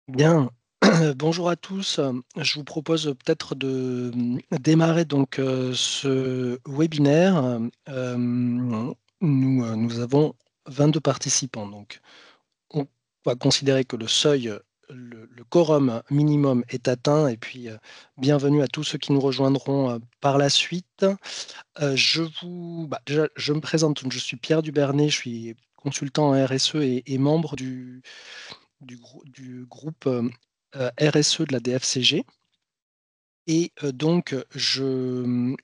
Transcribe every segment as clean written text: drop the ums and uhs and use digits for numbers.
Bien, bonjour à tous. Je vous propose peut-être de démarrer donc ce webinaire. Nous avons 22 participants, donc on va considérer que le seuil, le quorum minimum est atteint. Et puis, bienvenue à tous ceux qui nous rejoindront par la suite. Déjà, je me présente, je suis Pierre Dubernay, je suis consultant en RSE et membre du groupe RSE de la DFCG. Et donc, je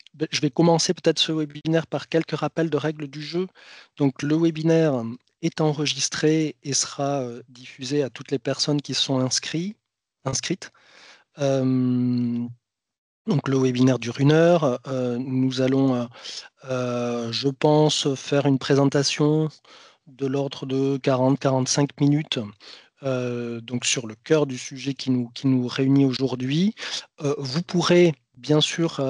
vais commencer peut-être ce webinaire par quelques rappels de règles du jeu. Donc, le webinaire est enregistré et sera diffusé à toutes les personnes qui sont inscrites. Euh, donc, le webinaire dure 1 heure. Nous allons, je pense, faire une présentation de l'ordre de 40-45 minutes, donc sur le cœur du sujet qui nous réunit aujourd'hui. Vous pourrez bien sûr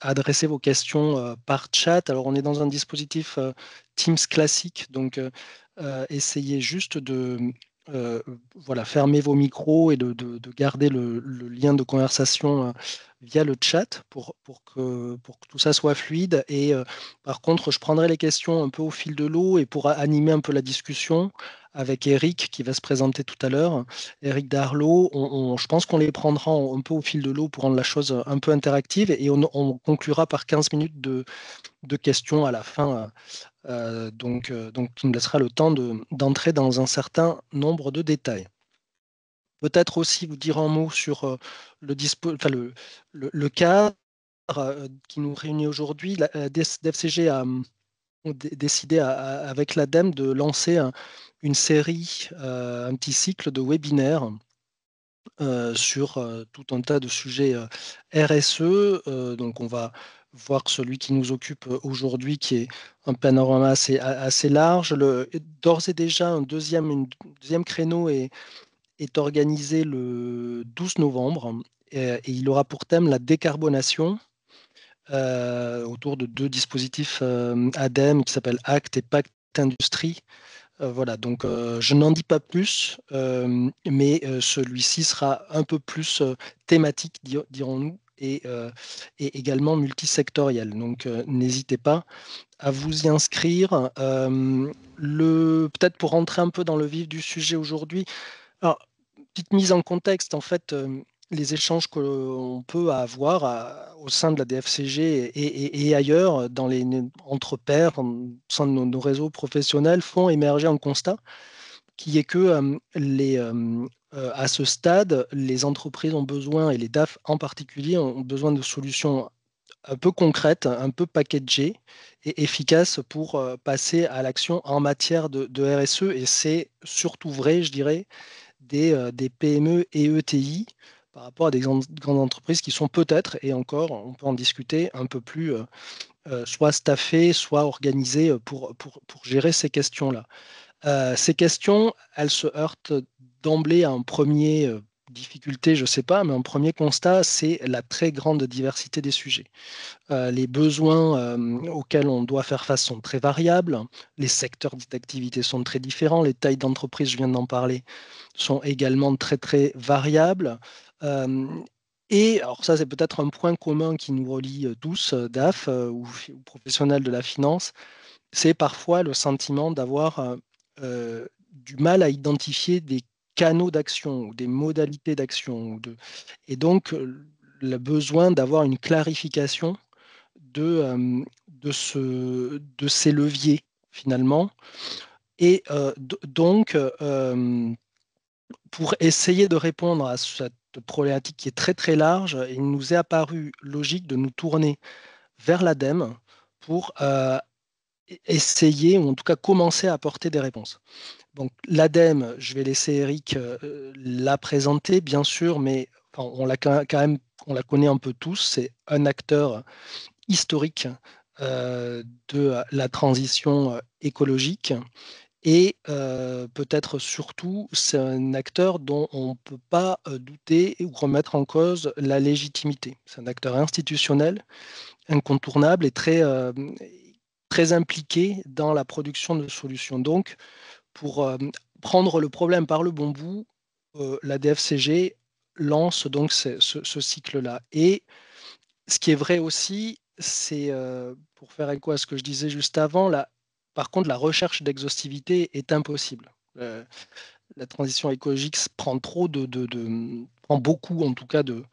adresser vos questions par chat. Alors on est dans un dispositif Teams classique, donc essayez juste de voilà, fermer vos micros et de garder le lien de conversation via le chat pour que tout ça soit fluide. Et par contre, je prendrai les questions un peu au fil de l'eau et pour animer un peu la discussion avec Eric qui va se présenter tout à l'heure. Eric Darlot, je pense qu'on les prendra un peu au fil de l'eau pour rendre la chose un peu interactive et on conclura par 15 minutes de questions à la fin. Donc, qui me laissera le temps d'entrer dans un certain nombre de détails. Peut-être aussi vous dire un mot sur enfin, le cadre qui nous réunit aujourd'hui. La DFCG a décidé avec l'ADEME de lancer une série, un petit cycle de webinaires sur tout un tas de sujets RSE. Donc on va voir celui qui nous occupe aujourd'hui, qui est un panorama assez large. D'ores et déjà, une deuxième créneau est organisé le 12 novembre et il aura pour thème la décarbonation autour de deux dispositifs ADEME qui s'appellent ACT et Pacte Industrie. Voilà, donc je n'en dis pas plus, mais celui-ci sera un peu plus thématique, dirons-nous, et également multisectoriel. Donc n'hésitez pas à vous y inscrire. Peut-être pour rentrer un peu dans le vif du sujet aujourd'hui, alors, petite mise en contexte, en fait, les échanges qu'on peut avoir au sein de la DFCG et ailleurs, entre pairs, au sein de nos réseaux professionnels, font émerger un constat qui est que à ce stade, les entreprises ont besoin, et les DAF en particulier, ont besoin de solutions un peu concrètes, un peu packagées et efficaces pour passer à l'action en matière de RSE. Et c'est surtout vrai, je dirais, des PME et ETI par rapport à des grandes entreprises qui sont peut-être, et encore, on peut en discuter, un peu plus soit staffées, soit organisées pour gérer ces questions-là. Ces questions, elles se heurtent d'emblée à un premier difficulté, je ne sais pas, mais un premier constat, c'est la très grande diversité des sujets. Les besoins auxquels on doit faire face sont très variables, les secteurs d'activité sont très différents, les tailles d'entreprise, je viens d'en parler, sont également très très variables. Euh, et alors ça, c'est peut-être un point commun qui nous relie tous, DAF ou professionnels de la finance, c'est parfois le sentiment d'avoir du mal à identifier des canaux d'action ou des modalités d'action. Et donc, le besoin d'avoir une clarification de ces leviers, finalement. Et donc, pour essayer de répondre à cette problématique qui est très très large, il nous est apparu logique de nous tourner vers l'ADEME pour essayer, ou en tout cas commencer à apporter des réponses. Donc l'ADEME, je vais laisser Eric la présenter, bien sûr, mais enfin, quand même, on la connaît un peu tous. C'est un acteur historique de la transition écologique. Et peut-être surtout, c'est un acteur dont on ne peut pas douter ou remettre en cause la légitimité. C'est un acteur institutionnel, incontournable et très impliqué dans la production de solutions. Donc, pour prendre le problème par le bon bout, la DFCG lance donc ce cycle-là. Et ce qui est vrai aussi, c'est, pour faire écho à ce que je disais juste avant, par contre, la recherche d'exhaustivité est impossible. La transition écologique prend beaucoup, en tout cas, de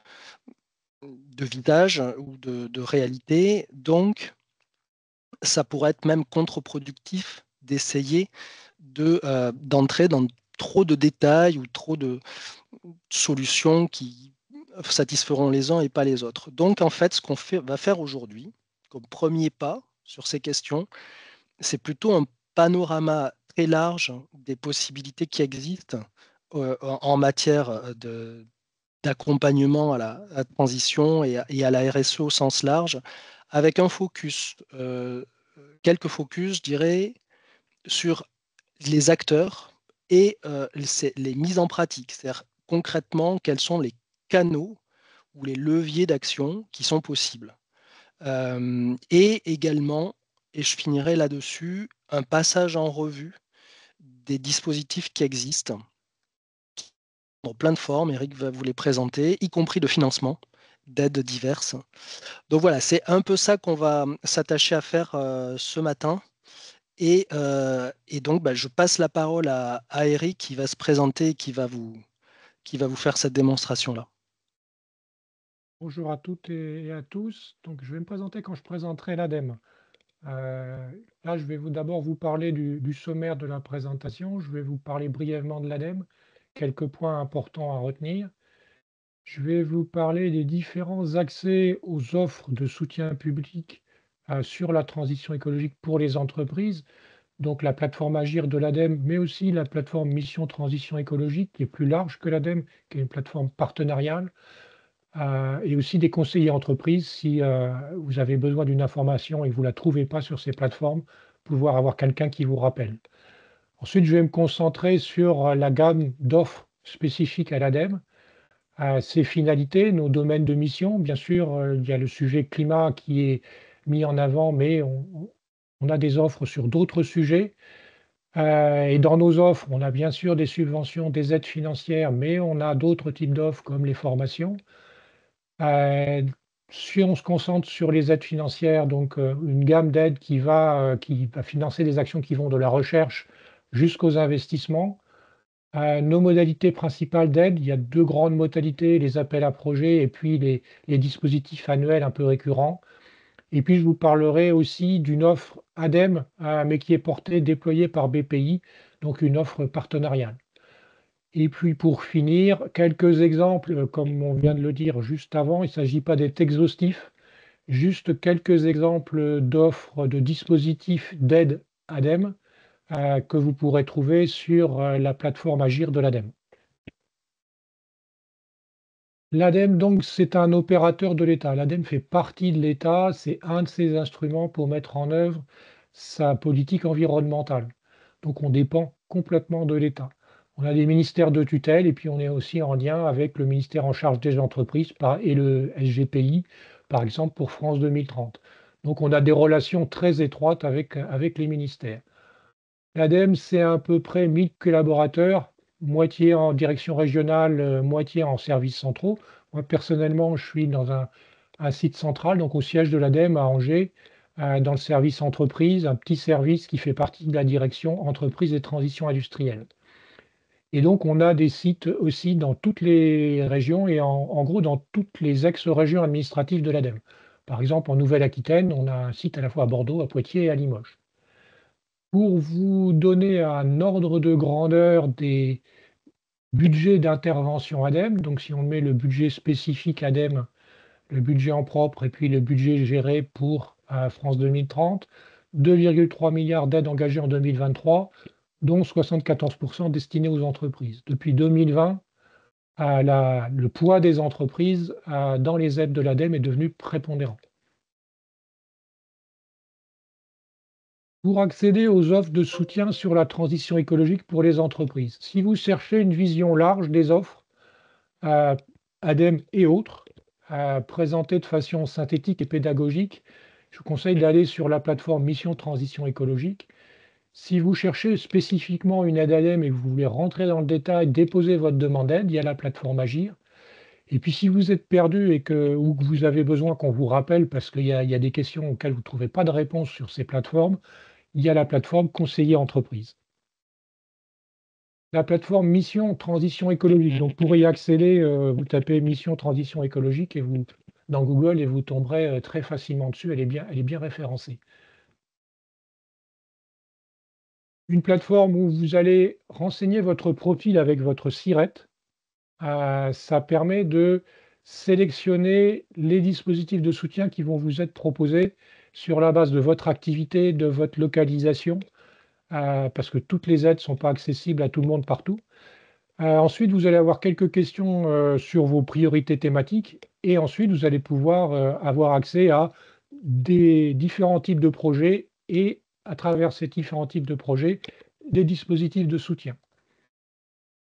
visage ou de réalité. Donc, ça pourrait être même contre-productif d'essayer d'entrer dans trop de détails ou trop de solutions qui satisferont les uns et pas les autres. Donc, en fait, ce va faire aujourd'hui, comme premier pas sur ces questions, c'est plutôt un panorama très large des possibilités qui existent en matière d'accompagnement à la transition et à la RSE au sens large, avec un focus, quelques focus, je dirais, sur les acteurs et les mises en pratique. C'est-à-dire concrètement, quels sont les canaux ou les leviers d'action qui sont possibles. Et également, et je finirai là-dessus, un passage en revue des dispositifs qui existent dans plein de formes. Eric va vous les présenter, y compris de financement, d'aides diverses. Donc voilà, c'est un peu ça qu'on va s'attacher à faire ce matin. Et donc, bah, je passe la parole à Eric qui va se présenter et qui va vous faire cette démonstration-là. Bonjour à toutes et à tous. Donc, je vais me présenter quand je présenterai l'ADEME. Là, je vais d'abord vous parler du sommaire de la présentation. Je vais vous parler brièvement de l'ADEME, quelques points importants à retenir. Je vais vous parler des différents accès aux offres de soutien public sur la transition écologique pour les entreprises. Donc, la plateforme Agir de l'ADEME, mais aussi la plateforme Mission Transition écologique, qui est plus large que l'ADEME, qui est une plateforme partenariale. Et aussi des conseillers entreprises si vous avez besoin d'une information et que vous ne la trouvez pas sur ces plateformes, pouvoir avoir quelqu'un qui vous rappelle. Ensuite, je vais me concentrer sur la gamme d'offres spécifiques à l'ADEME, ses finalités, nos domaines de mission. Bien sûr, il y a le sujet climat qui est mis en avant, mais on a des offres sur d'autres sujets. Et dans nos offres, on a bien sûr des subventions, des aides financières, mais on a d'autres types d'offres comme les formations. Si on se concentre sur les aides financières, donc une gamme d'aides qui va financer des actions qui vont de la recherche jusqu'aux investissements. Nos modalités principales d'aide, il y a 2 grandes modalités, les appels à projets et puis les dispositifs annuels un peu récurrents. Et puis je vous parlerai aussi d'une offre ADEME, mais qui est portée, déployée par BPI, donc une offre partenariale. Et puis pour finir, quelques exemples, comme on vient de le dire juste avant, il ne s'agit pas d'être exhaustif, juste quelques exemples d'offres de dispositifs d'aide ADEME que vous pourrez trouver sur la plateforme Agir de l'ADEME. L'ADEME, donc, c'est un opérateur de l'État. L'ADEME fait partie de l'État, c'est un de ses instruments pour mettre en œuvre sa politique environnementale. Donc, on dépend complètement de l'État. On a des ministères de tutelle et puis on est aussi en lien avec le ministère en charge des entreprises et le SGPI, par exemple, pour France 2030. Donc, on a des relations très étroites avec les ministères. L'ADEME, c'est à peu près 1000 collaborateurs, moitié en direction régionale, moitié en services centraux. Moi, personnellement, je suis dans un site central, donc au siège de l'ADEME à Angers, dans le service entreprise, un petit service qui fait partie de la direction entreprise et transition industrielle. Et donc, on a des sites aussi dans toutes les régions et en gros dans toutes les ex-régions administratives de l'ADEME. Par exemple, en Nouvelle-Aquitaine, on a un site à la fois à Bordeaux, à Poitiers et à Limoges. Pour vous donner un ordre de grandeur des budgets d'intervention ADEME, donc si on met le budget spécifique ADEME, le budget en propre et puis le budget géré pour France 2030, 2,3 milliards d'aides engagées en 2023, dont 74% destinés aux entreprises. Depuis 2020, le poids des entreprises dans les aides de l'ADEME est devenu prépondérant. Pour accéder aux offres de soutien sur la transition écologique pour les entreprises, si vous cherchez une vision large des offres, ADEME et autres, présentées de façon synthétique et pédagogique, je vous conseille d'aller sur la plateforme Mission Transition écologique. Si vous cherchez spécifiquement une aide ADEME et que vous voulez rentrer dans le détail, déposer votre demande d'aide, il y a la plateforme Agir. Et puis si vous êtes perdu ou que vous avez besoin qu'on vous rappelle parce qu'il y a des questions auxquelles vous ne trouvez pas de réponse sur ces plateformes, il y a la plateforme Conseiller entreprise. La plateforme Mission Transition écologique. Donc pour y accéder, vous tapez Mission Transition écologique dans Google et vous tomberez très facilement dessus. Elle est bien référencée. Une plateforme où vous allez renseigner votre profil avec votre SIRET. Ça permet de sélectionner les dispositifs de soutien qui vont vous être proposés sur la base de votre activité, de votre localisation, parce que toutes les aides ne sont pas accessibles à tout le monde partout. Ensuite, vous allez avoir quelques questions sur vos priorités thématiques et ensuite, vous allez pouvoir avoir accès à des différents types de projets et à travers ces différents types de projets, des dispositifs de soutien.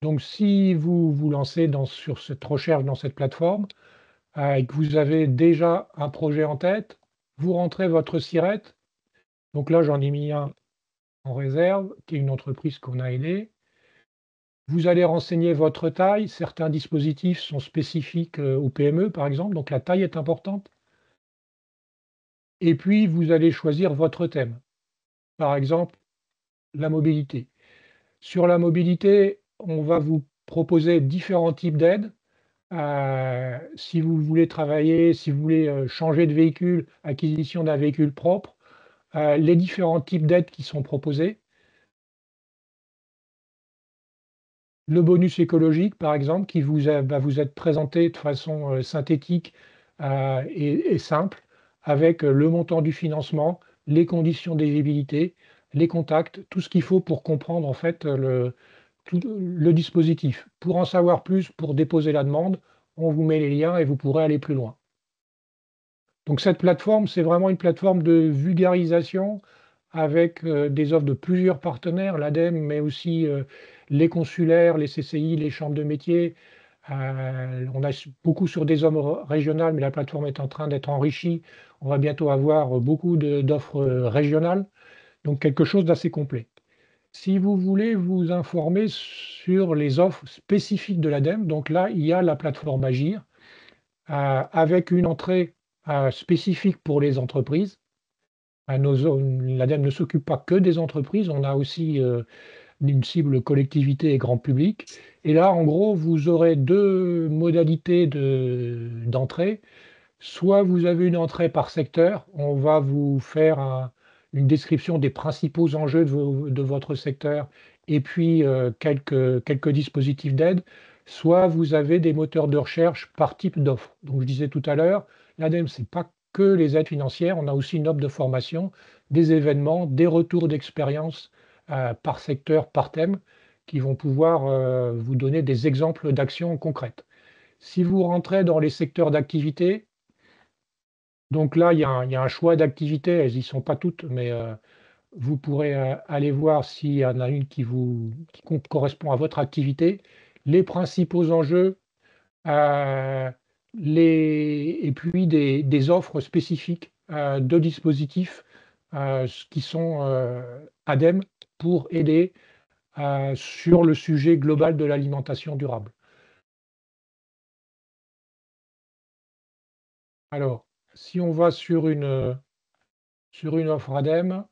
Donc, si vous vous lancez sur cette recherche dans cette plateforme et que vous avez déjà un projet en tête, vous rentrez votre SIRET. Donc là, j'en ai mis un en réserve, qui est une entreprise qu'on a aidée. Vous allez renseigner votre taille. Certains dispositifs sont spécifiques aux PME, par exemple, donc la taille est importante. Et puis, vous allez choisir votre thème. Par exemple, la mobilité. Sur la mobilité, on va vous proposer différents types d'aides. Si vous voulez travailler, si vous voulez changer de véhicule, acquisition d'un véhicule propre, les différents types d'aides qui sont proposés. Le bonus écologique, par exemple, qui va vous être présenté de façon synthétique et simple, avec le montant du financement, les conditions d'éligibilité, les contacts, tout ce qu'il faut pour comprendre en fait le dispositif. Pour en savoir plus, pour déposer la demande, on vous met les liens et vous pourrez aller plus loin. Donc cette plateforme, c'est vraiment une plateforme de vulgarisation avec des offres de plusieurs partenaires, l'ADEME, mais aussi les consulaires, les CCI, les chambres de métiers. On a beaucoup sur des zones régionales, mais la plateforme est en train d'être enrichie. On va bientôt avoir beaucoup d'offres régionales, donc quelque chose d'assez complet. Si vous voulez vous informer sur les offres spécifiques de l'ADEME, donc là, il y a la plateforme Agir, avec une entrée spécifique pour les entreprises. L'ADEME ne s'occupe pas que des entreprises, on a aussi une cible collectivité et grand public. Et là, en gros, vous aurez deux modalités d'entrée. Soit vous avez une entrée par secteur, on va vous faire une description des principaux enjeux de votre secteur et puis quelques dispositifs d'aide. Soit vous avez des moteurs de recherche par type d'offre. Donc je disais tout à l'heure, l'ADEME, ce n'est pas que les aides financières, on a aussi une offre de formation, des événements, des retours d'expérience par secteur, par thème, qui vont pouvoir vous donner des exemples d'actions concrètes. Si vous rentrez dans les secteurs d'activité, donc là, il y a un choix d'activités, elles n'y sont pas toutes, mais vous pourrez aller voir s'il y en a une qui correspond à votre activité, les principaux enjeux, euh, et puis des offres spécifiques de dispositifs qui sont ADEME pour aider sur le sujet global de l'alimentation durable. Alors, si on va sur une offre ADEME,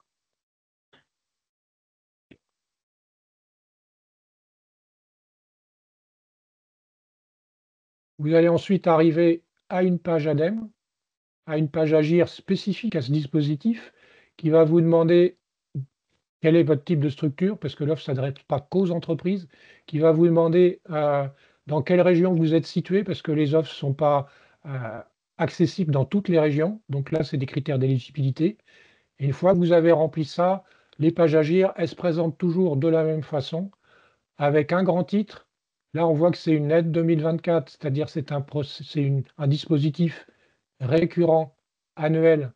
vous allez ensuite arriver à une page ADEME, à une page Agir spécifique à ce dispositif, qui va vous demander quel est votre type de structure, parce que l'offre ne s'adresse pas qu'aux entreprises, qui va vous demander dans quelle région vous êtes situé, parce que les offres ne sont pas accessibles dans toutes les régions. Donc là, c'est des critères d'éligibilité. Et une fois que vous avez rempli ça, les pages Agir, elles se présentent toujours de la même façon, avec un grand titre. Là, on voit que c'est une aide 2024, c'est-à-dire c'est un dispositif récurrent, annuel.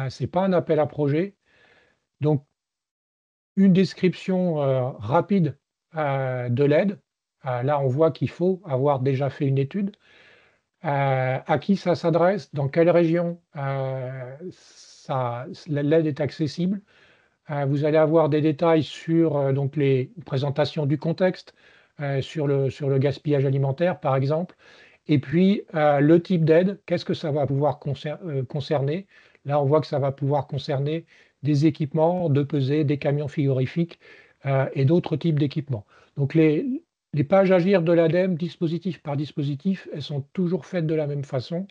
Ce n'est pas un appel à projet. Donc, une description rapide de l'aide. Là, on voit qu'il faut avoir déjà fait une étude. À qui ça s'adresse, dans quelle région l'aide est accessible, Vous allez avoir des détails sur donc les présentations du contexte, sur le gaspillage alimentaire, par exemple. Et puis, le type d'aide, qu'est-ce que ça va pouvoir concerner? Là, on voit que ça va pouvoir concerner des équipements de pesée, des camions frigorifiques, et d'autres types d'équipements. Donc les pages Agir de l'ADEME, dispositif par dispositif, elles sont toujours faites de la même façon.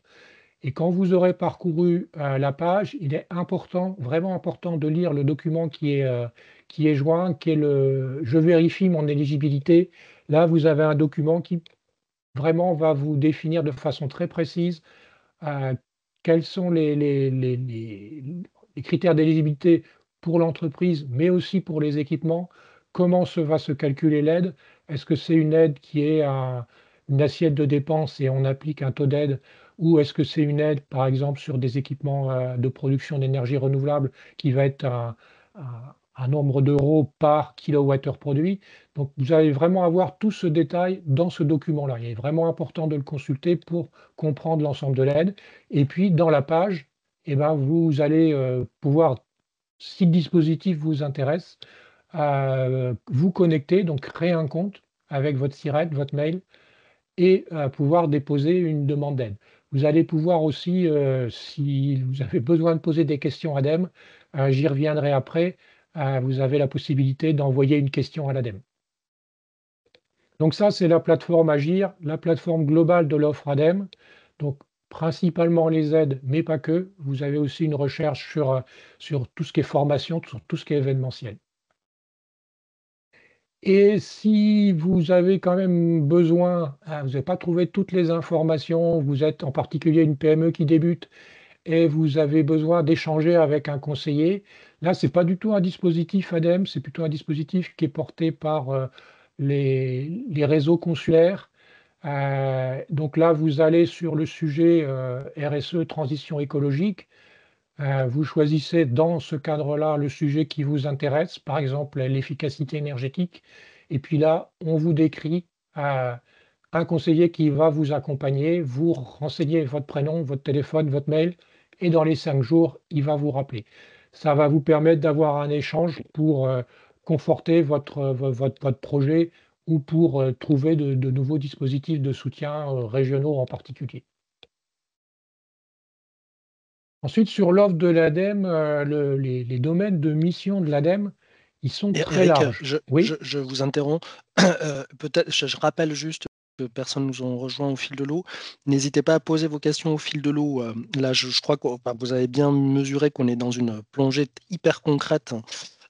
Et quand vous aurez parcouru, la page, il est important, vraiment important de lire le document qui est joint, qui est le «Je vérifie mon éligibilité». Là, vous avez un document qui vraiment va vous définir de façon très précise, quels sont les critères d'éligibilité pour l'entreprise, mais aussi pour les équipements. Comment va se calculer l'aide? Est-ce que c'est une aide qui est une assiette de dépenses et on applique un taux d'aide? Ou est-ce que c'est une aide, par exemple, sur des équipements, de production d'énergie renouvelable qui va être un nombre d'euros par kilowattheure produit? Donc vous allez vraiment avoir tout ce détail dans ce document-là. Il est vraiment important de le consulter pour comprendre l'ensemble de l'aide. Et puis dans la page, eh ben, vous allez pouvoir, si le dispositif vous intéresse, vous connecter, donc créer un compte avec votre SIRET, votre mail, et pouvoir déposer une demande d'aide. Vous allez pouvoir aussi, si vous avez besoin de poser des questions à l'ADEME, j'y reviendrai après, vous avez la possibilité d'envoyer une question à l'ADEME. Donc ça, c'est la plateforme Agir, la plateforme globale de l'offre ADEME. Donc principalement les aides, mais pas que. Vous avez aussi une recherche sur tout ce qui est formation, sur tout ce qui est événementiel. Et si vous avez quand même besoin, vous n'avez pas trouvé toutes les informations, vous êtes en particulier une PME qui débute et vous avez besoin d'échanger avec un conseiller, là, c'est pas du tout un dispositif ADEME, c'est plutôt un dispositif qui est porté par les réseaux consulaires. Donc là, vous allez sur le sujet RSE, transition écologique. Vous choisissez dans ce cadre-là le sujet qui vous intéresse, par exemple l'efficacité énergétique. Et puis là, on vous décrit un conseiller qui va vous accompagner, vous renseigner votre prénom, votre téléphone, votre mail, et dans les 5 jours, il va vous rappeler. Ça va vous permettre d'avoir un échange pour conforter votre projet ou pour trouver de nouveaux dispositifs de soutien régionaux en particulier. Ensuite, sur l'offre de l'ADEME, les domaines de mission de l'ADEME, ils sont Et très Eric, larges. Oui? je vous interromps. Peut-être, je rappelle juste que personne nous ont rejoint au fil de l'eau. N'hésitez pas à poser vos questions au fil de l'eau. Là, je crois que vous avez bien mesuré qu'on est dans une plongée hyper concrète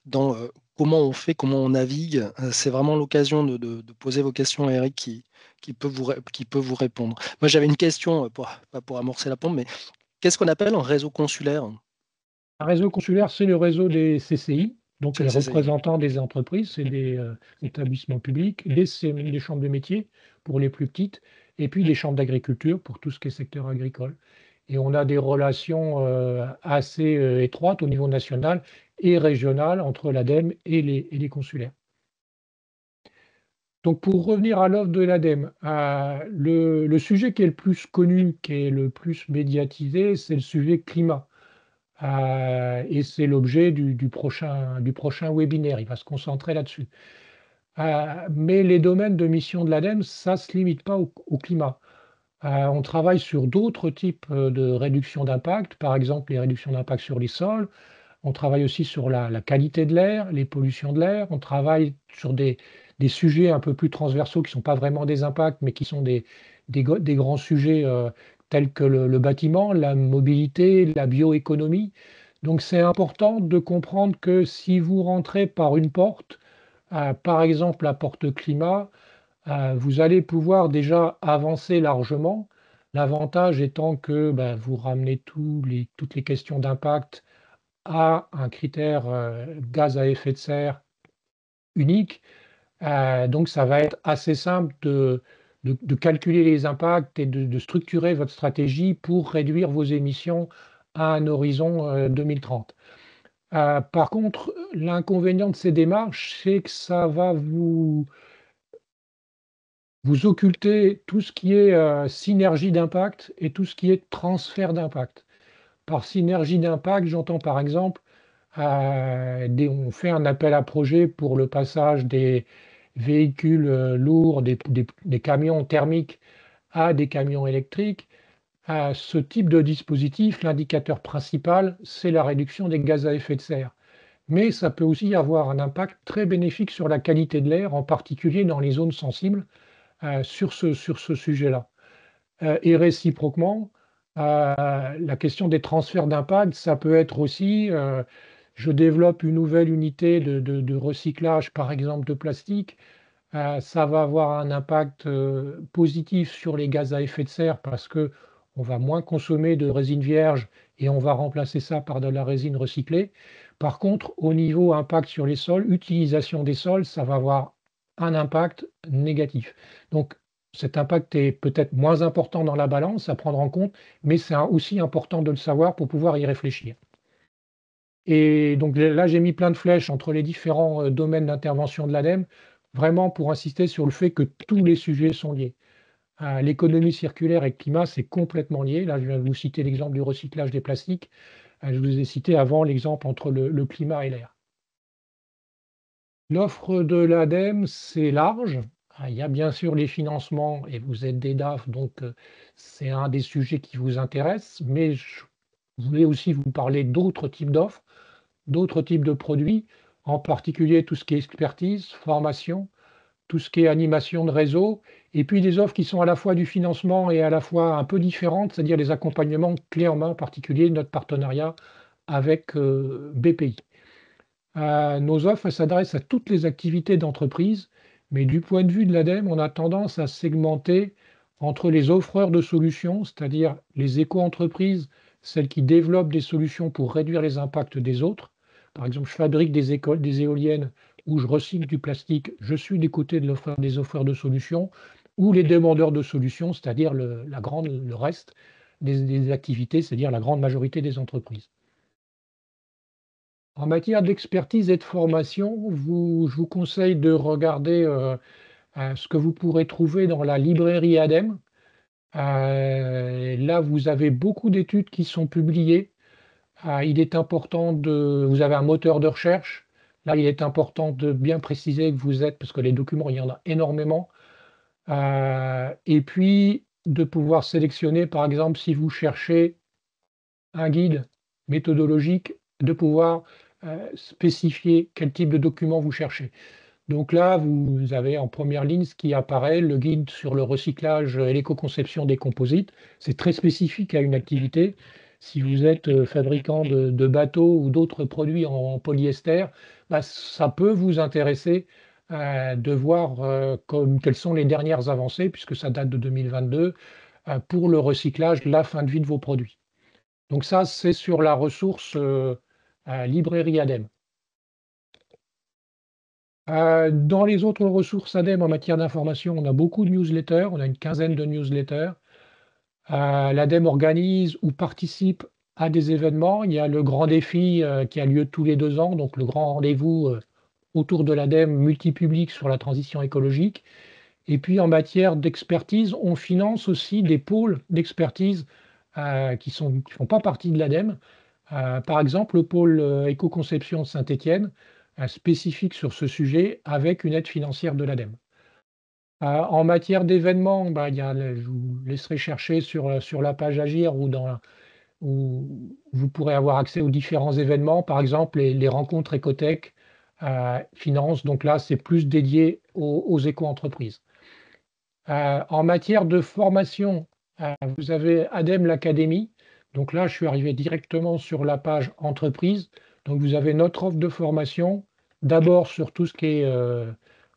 dans comment on fait, comment on navigue. C'est vraiment l'occasion de poser vos questions à Eric qui peut vous répondre. Moi, j'avais une question, pas pour amorcer la pompe, mais qu'est-ce qu'on appelle un réseau consulaire? Un réseau consulaire, c'est le réseau des CCI, donc C'est les les CCI. représentants des entreprises, c'est des établissements publics, des chambres de métiers pour les plus petites, et puis des chambres d'agriculture pour tout ce qui est secteur agricole. Et on a des relations assez étroites au niveau national et régional entre l'ADEME et les consulaires. Donc pour revenir à l'offre de l'ADEME, le sujet qui est le plus connu, qui est le plus médiatisé, c'est le sujet climat. Et c'est l'objet du prochain webinaire. Il va se concentrer là-dessus. Mais les domaines de mission de l'ADEME, ça ne se limite pas au climat. On travaille sur d'autres types de réduction d'impact, par exemple les réductions d'impact sur les sols. On travaille aussi sur la qualité de l'air, les pollutions de l'air. On travaille sur des sujets un peu plus transversaux qui ne sont pas vraiment des impacts, mais qui sont des grands sujets tels que le bâtiment, la mobilité, la bioéconomie. Donc c'est important de comprendre que si vous rentrez par une porte, par exemple la porte climat, vous allez pouvoir déjà avancer largement. L'avantage étant que vous ramenez toutes les questions d'impact à un critère gaz à effet de serre unique. Donc ça va être assez simple de calculer les impacts et de structurer votre stratégie pour réduire vos émissions à un horizon 2030. Par contre, l'inconvénient de ces démarches, c'est que ça va vous occulter tout ce qui est synergie d'impact et tout ce qui est transfert d'impact. Par synergie d'impact, j'entends par exemple On fait un appel à projet pour le passage des véhicules lourds, des camions thermiques à des camions électriques. Ce type de dispositif, l'indicateur principal, c'est la réduction des gaz à effet de serre. Mais ça peut aussi avoir un impact très bénéfique sur la qualité de l'air, en particulier dans les zones sensibles, sur ce sujet-là. Et réciproquement, la question des transferts d'impact, ça peut être aussi, je développe une nouvelle unité de recyclage, par exemple de plastique, ça va avoir un impact positif sur les gaz à effet de serre parce que on va moins consommer de résine vierge et on va remplacer ça par de la résine recyclée. Par contre, au niveau impact sur les sols, utilisation des sols, ça va avoir un impact négatif. Donc, cet impact est peut-être moins important dans la balance à prendre en compte, mais c'est aussi important de le savoir pour pouvoir y réfléchir. Et donc là, j'ai mis plein de flèches entre les différents domaines d'intervention de l'ADEME, vraiment pour insister sur le fait que tous les sujets sont liés. L'économie circulaire et le climat, c'est complètement lié. Là, je viens de vous citer l'exemple du recyclage des plastiques. Je vous ai cité avant l'exemple entre le climat et l'air. L'offre de l'ADEME, c'est large. Il y a bien sûr les financements et vous êtes des DAF, donc c'est un des sujets qui vous intéresse, mais je voulais aussi vous parler d'autres types d'offres, d'autres types de produits, en particulier tout ce qui est expertise, formation, tout ce qui est animation de réseau, et puis des offres qui sont à la fois du financement et à la fois un peu différentes, c'est-à-dire les accompagnements clés en main, en particulier notre partenariat avec BPI. Nos offres s'adressent à toutes les activités d'entreprise, mais du point de vue de l'ADEME, on a tendance à segmenter entre les offreurs de solutions, c'est-à-dire les éco-entreprises, celles qui développent des solutions pour réduire les impacts des autres. Par exemple, je fabrique des écoles, des éoliennes où je recycle du plastique, je suis du côté des offreurs de solutions, ou les demandeurs de solutions, c'est-à-dire le reste des activités, c'est-à-dire la grande majorité des entreprises. En matière d'expertise et de formation, je vous conseille de regarder ce que vous pourrez trouver dans la librairie ADEME. Là, vous avez beaucoup d'études qui sont publiées. Il est important vous avez un moteur de recherche. Là, il est important de bien préciser que vous êtes, parce que les documents, il y en a énormément. Et puis, de pouvoir sélectionner, par exemple, si vous cherchez un guide méthodologique, de pouvoir spécifier quel type de document vous cherchez. Donc là, vous avez en première ligne ce qui apparaît, le guide sur le recyclage et l'éco-conception des composites. C'est très spécifique à une activité. Si vous êtes fabricant de bateaux ou d'autres produits en polyester, bah, ça peut vous intéresser de voir quelles sont les dernières avancées, puisque ça date de 2022, pour le recyclage, la fin de vie de vos produits. Donc ça, c'est sur la ressource librairie ADEME. Dans les autres ressources ADEME en matière d'information, on a beaucoup de newsletters, on a une quinzaine de newsletters. L'ADEME organise ou participe à des événements. Il y a le grand défi qui a lieu tous les 2 ans, donc le grand rendez-vous autour de l'ADEME multipublic sur la transition écologique. Et puis en matière d'expertise, on finance aussi des pôles d'expertise qui ne font pas partie de l'ADEME. Par exemple, le pôle éco-conception de Saint-Étienne, spécifique sur ce sujet, avec une aide financière de l'ADEME. En matière d'événements, bah, je vous laisserai chercher sur la page Agir où vous pourrez avoir accès aux différents événements, par exemple les rencontres Écotech Finance, donc là c'est plus dédié aux éco-entreprises. En matière de formation, vous avez ADEME l'Académie. Donc là, je suis arrivé directement sur la page entreprise. Donc vous avez notre offre de formation, d'abord sur tout ce qui est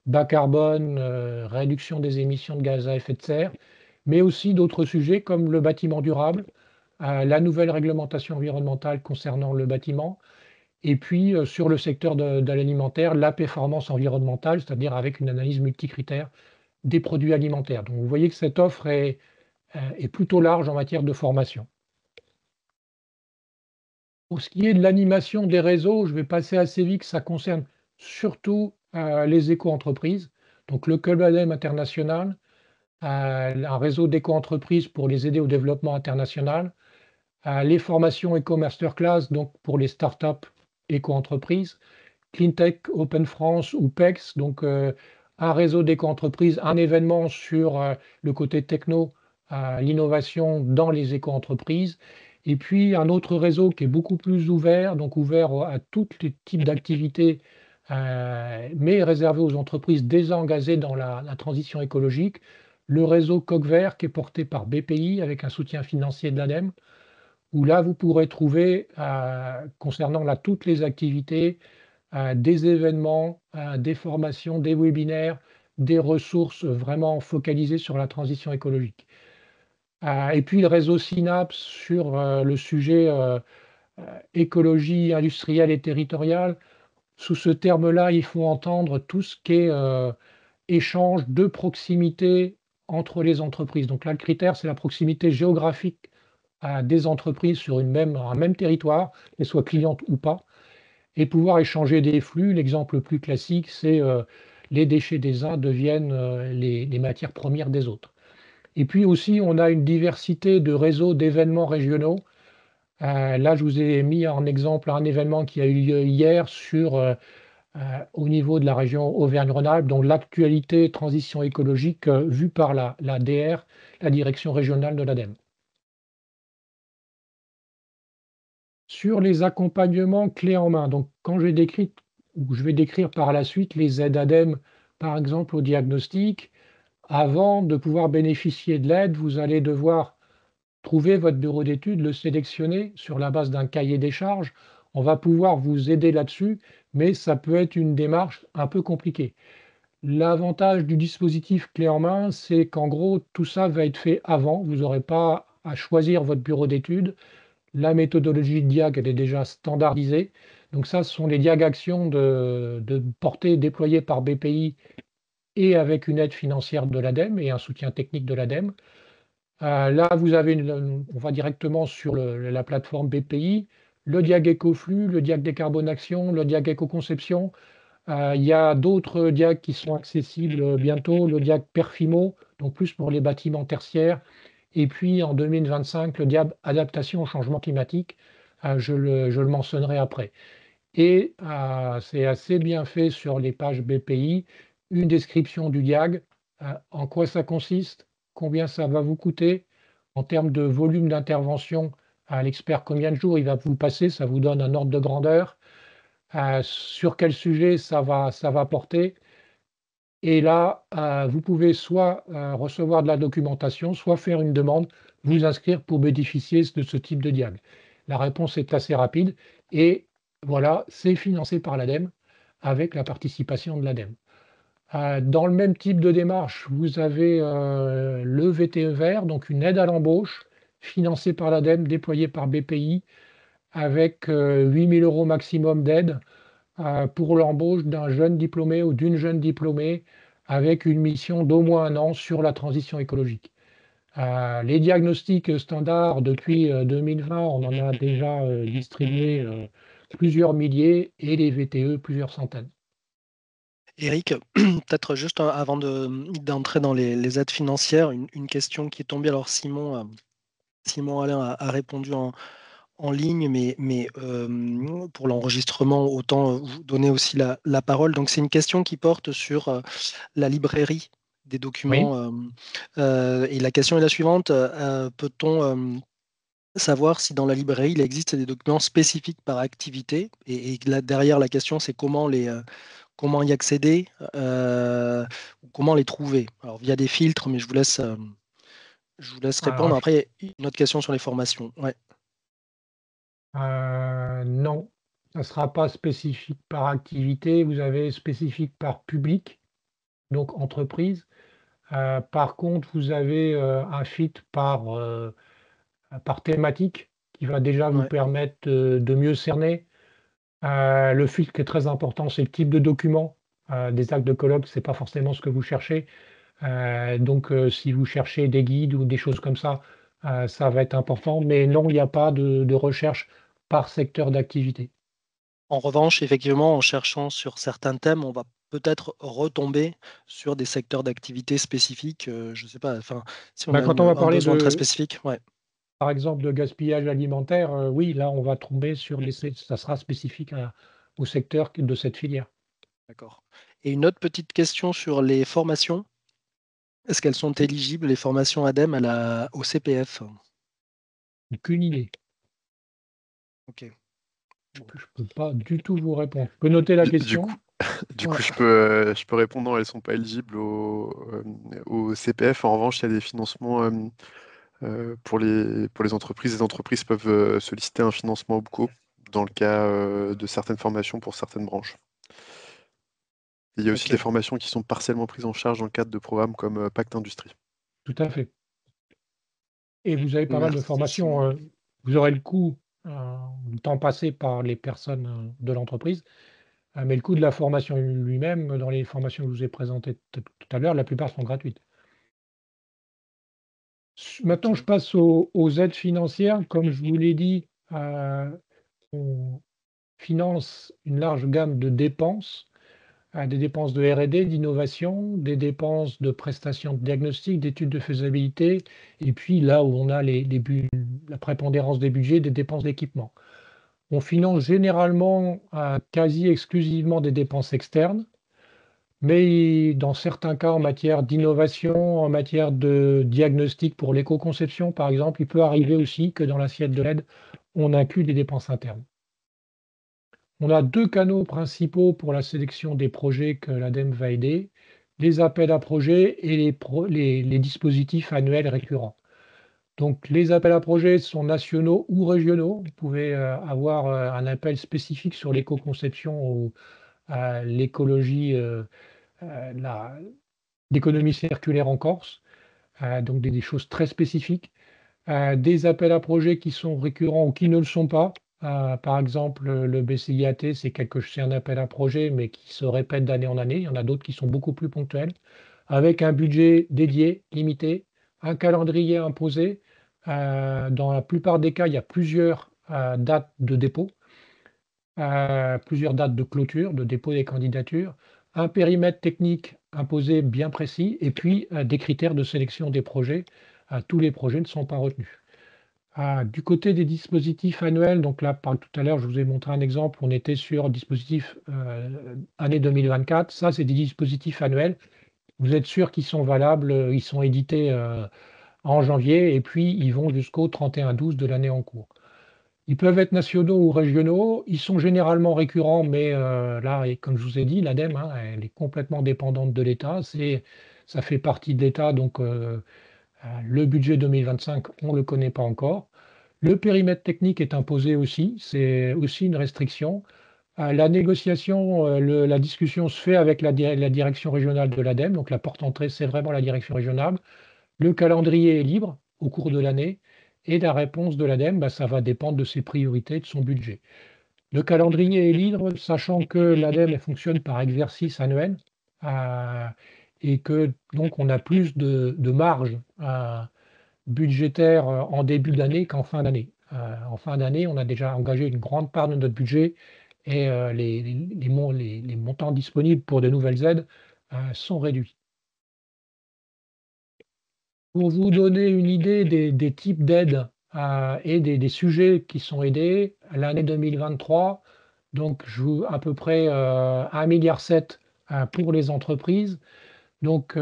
bas carbone, réduction des émissions de gaz à effet de serre, mais aussi d'autres sujets comme le bâtiment durable, la nouvelle réglementation environnementale concernant le bâtiment, et puis sur le secteur de l'alimentaire, la performance environnementale, c'est-à-dire avec une analyse multicritère des produits alimentaires. Donc vous voyez que cette offre est plutôt large en matière de formation. Pour ce qui est de l'animation des réseaux, je vais passer assez vite, ça concerne surtout les éco-entreprises. Donc le Club ADEME international, un réseau d'éco-entreprises pour les aider au développement international, les formations Eco Masterclass, donc pour les startups éco-entreprises, Cleantech Open France ou PEX, donc un réseau d'éco-entreprises, un événement sur le côté techno, l'innovation dans les éco-entreprises, et puis un autre réseau qui est beaucoup plus ouvert, donc ouvert à tous les types d'activités, mais réservé aux entreprises déjà engagées dans la transition écologique, le réseau Coq Vert qui est porté par BPI avec un soutien financier de l'ADEME, où là vous pourrez trouver, concernant là toutes les activités, des événements, des formations, des webinaires, des ressources vraiment focalisées sur la transition écologique. Et puis le réseau Synapse sur le sujet écologie industrielle et territoriale. Sous ce terme-là, il faut entendre tout ce qui est échange de proximité entre les entreprises. Donc là, le critère, c'est la proximité géographique des entreprises sur un même territoire, qu'elles soient clientes ou pas, et pouvoir échanger des flux. L'exemple le plus classique, c'est les déchets des uns deviennent les matières premières des autres. Et puis aussi, on a une diversité de réseaux d'événements régionaux. Là, je vous ai mis en exemple un événement qui a eu lieu hier au niveau de la région Auvergne-Rhône-Alpes, dont l'actualité transition écologique vue par la DR, la direction régionale de l'ADEME. Sur les accompagnements clés en main, donc quand je vais décrire par la suite les aides ADEME, par exemple au diagnostic, avant de pouvoir bénéficier de l'aide, vous allez devoir trouver votre bureau d'études, le sélectionner sur la base d'un cahier des charges. On va pouvoir vous aider là-dessus, mais ça peut être une démarche un peu compliquée. L'avantage du dispositif clé en main, c'est qu'en gros, tout ça va être fait avant. Vous n'aurez pas à choisir votre bureau d'études. La méthodologie de diag, elle est déjà standardisée. Donc ça, ce sont les diag actions de portée déployées par BPI et avec une aide financière de l'ADEME et un soutien technique de l'ADEME. Là, on va directement sur la plateforme BPI, le diag écoflux, le diag décarbonation, le diag éco-conception. Il y a d'autres diag qui sont accessibles bientôt, le diag Perfimo, donc plus pour les bâtiments tertiaires. Et puis en 2025, le diag adaptation au changement climatique, je le mentionnerai après. Et c'est assez bien fait sur les pages BPI, une description du diag, en quoi ça consiste, combien ça va vous coûter, en termes de volume d'intervention, à l'expert combien de jours il va vous passer, ça vous donne un ordre de grandeur, sur quel sujet ça va porter. Et là, vous pouvez soit recevoir de la documentation, soit faire une demande, vous inscrire pour bénéficier de ce type de diag. La réponse est assez rapide et voilà, c'est financé par l'ADEME avec la participation de l'ADEME. Dans le même type de démarche, vous avez le VTE vert, donc une aide à l'embauche financée par l'ADEME, déployée par BPI, avec 8 000 € maximum d'aide pour l'embauche d'un jeune diplômé ou d'une jeune diplômée avec une mission d'au moins un an sur la transition écologique. Les diagnostics standards, depuis 2020, on en a déjà distribué plusieurs milliers et les VTE plusieurs centaines. Eric, peut-être juste avant d'entrer dans les aides financières, une question qui est tombée. Alors Simon Alain a répondu en ligne, mais pour l'enregistrement, autant vous donner aussi la parole. Donc c'est une question qui porte sur la librairie des Oui. documents. Et la question est la suivante. Peut-on savoir si dans la librairie, il existe des documents spécifiques par activité? Et là, derrière, la question, c'est comment y accéder, ou comment les trouver? Alors, via des filtres, mais je vous laisse Alors, répondre. Après, une autre question sur les formations. Ouais. non, ça ne sera pas spécifique par activité, vous avez spécifique par public, donc entreprise. Par contre, vous avez un filtre par thématique qui va déjà vous Ouais. permettre de mieux cerner. Le filtre qui est très important, c'est le type de document. Des actes de colloque, ce n'est pas forcément ce que vous cherchez. Donc, si vous cherchez des guides ou des choses comme ça va être important. Mais non, il n'y a pas de recherche par secteur d'activité. En revanche, effectivement, en cherchant sur certains thèmes, on va peut-être retomber sur des secteurs d'activité spécifiques. Je ne sais pas, enfin, si on a Quand on va un parler besoin très de, spécifique. Ouais. par exemple, de gaspillage alimentaire, oui, là, on va tomber sur ça sera spécifique au secteur de cette filière. D'accord. Et une autre petite question sur les formations. Est-ce qu'elles sont éligibles, les formations ADEME, au CPF? Aucune idée. Ok. Je ne peux pas du tout vous répondre. Je peux noter la Du coup, question. du Ouais. coup, je peux répondre, non, elles ne sont pas éligibles au CPF. En revanche, il y a des financements pour les entreprises. Les entreprises peuvent solliciter un financement OPCO dans le cas de certaines formations pour certaines branches. Et il y a aussi Ok. des formations qui sont partiellement prises en charge dans le cadre de programmes comme Pacte Industrie. Tout à fait. Et vous avez pas mal de Merci, formations. Simon. Vous aurez le coût, le temps passé par les personnes de l'entreprise, mais le coût de la formation lui-même, dans les formations que je vous ai présentées tout à l'heure, la plupart sont gratuites. Maintenant, je Ok. passe aux aides financières. Comme je vous l'ai dit, on finance une large gamme de dépenses, des dépenses de R&D, d'innovation, des dépenses de prestations de diagnostic, d'études de faisabilité, et puis là où on a la prépondérance des budgets, des dépenses d'équipement. On finance généralement quasi exclusivement des dépenses externes, mais dans certains cas, en matière d'innovation, en matière de diagnostic pour l'éco-conception, par exemple, il peut arriver aussi que dans l'assiette de l'aide, on inclut des dépenses internes. On a 2 canaux principaux pour la sélection des projets que l'ADEME va aider, les appels à projets et les dispositifs annuels récurrents. Donc les appels à projets sont nationaux ou régionaux. Vous pouvez avoir un appel spécifique sur l'éco-conception ou l'écologie, la l'économie circulaire en Corse, donc des choses très spécifiques. Des appels à projets qui sont récurrents ou qui ne le sont pas. Par exemple, le BCIAT, c'est un appel à projet, mais qui se répète d'année en année. Il y en a d'autres qui sont beaucoup plus ponctuels, avec un budget dédié, limité, un calendrier imposé. Dans la plupart des cas, il y a plusieurs dates de dépôt, plusieurs dates de clôture, de dépôt des candidatures, un périmètre technique imposé bien précis, et puis des critères de sélection des projets. Tous les projets ne sont pas retenus. Du côté des dispositifs annuels, donc là, tout à l'heure, je vous ai montré un exemple, on était sur dispositif année 2024. Ça, c'est des dispositifs annuels. Vous êtes sûr qu'ils sont valables, ils sont édités en janvier et puis ils vont jusqu'au 31/12 de l'année en cours. Ils peuvent être nationaux ou régionaux, ils sont généralement récurrents, mais là, et comme je vous ai dit, l'ADEME, hein, elle est complètement dépendante de l'État. Ça fait partie de l'État, donc le budget 2025, on ne le connaît pas encore. Le périmètre technique est imposé aussi, c'est aussi une restriction. La négociation, la discussion se fait avec la direction régionale de l'ADEME, donc la porte entrée, c'est vraiment la direction régionale. Le calendrier est libre au cours de l'année et la réponse de l'ADEME, bah, ça va dépendre de ses priorités, de son budget. Le calendrier est libre, sachant que l'ADEME elle fonctionne par exercice annuel euh, et que donc on a plus de marge budgétaire en début d'année qu'en fin d'année. En fin d'année, on a déjà engagé une grande part de notre budget et les montants disponibles pour de nouvelles aides sont réduits. Pour vous donner une idée des types d'aides et des sujets qui sont aidés, l'année 2023, donc à peu près 1,7 milliard pour les entreprises. Donc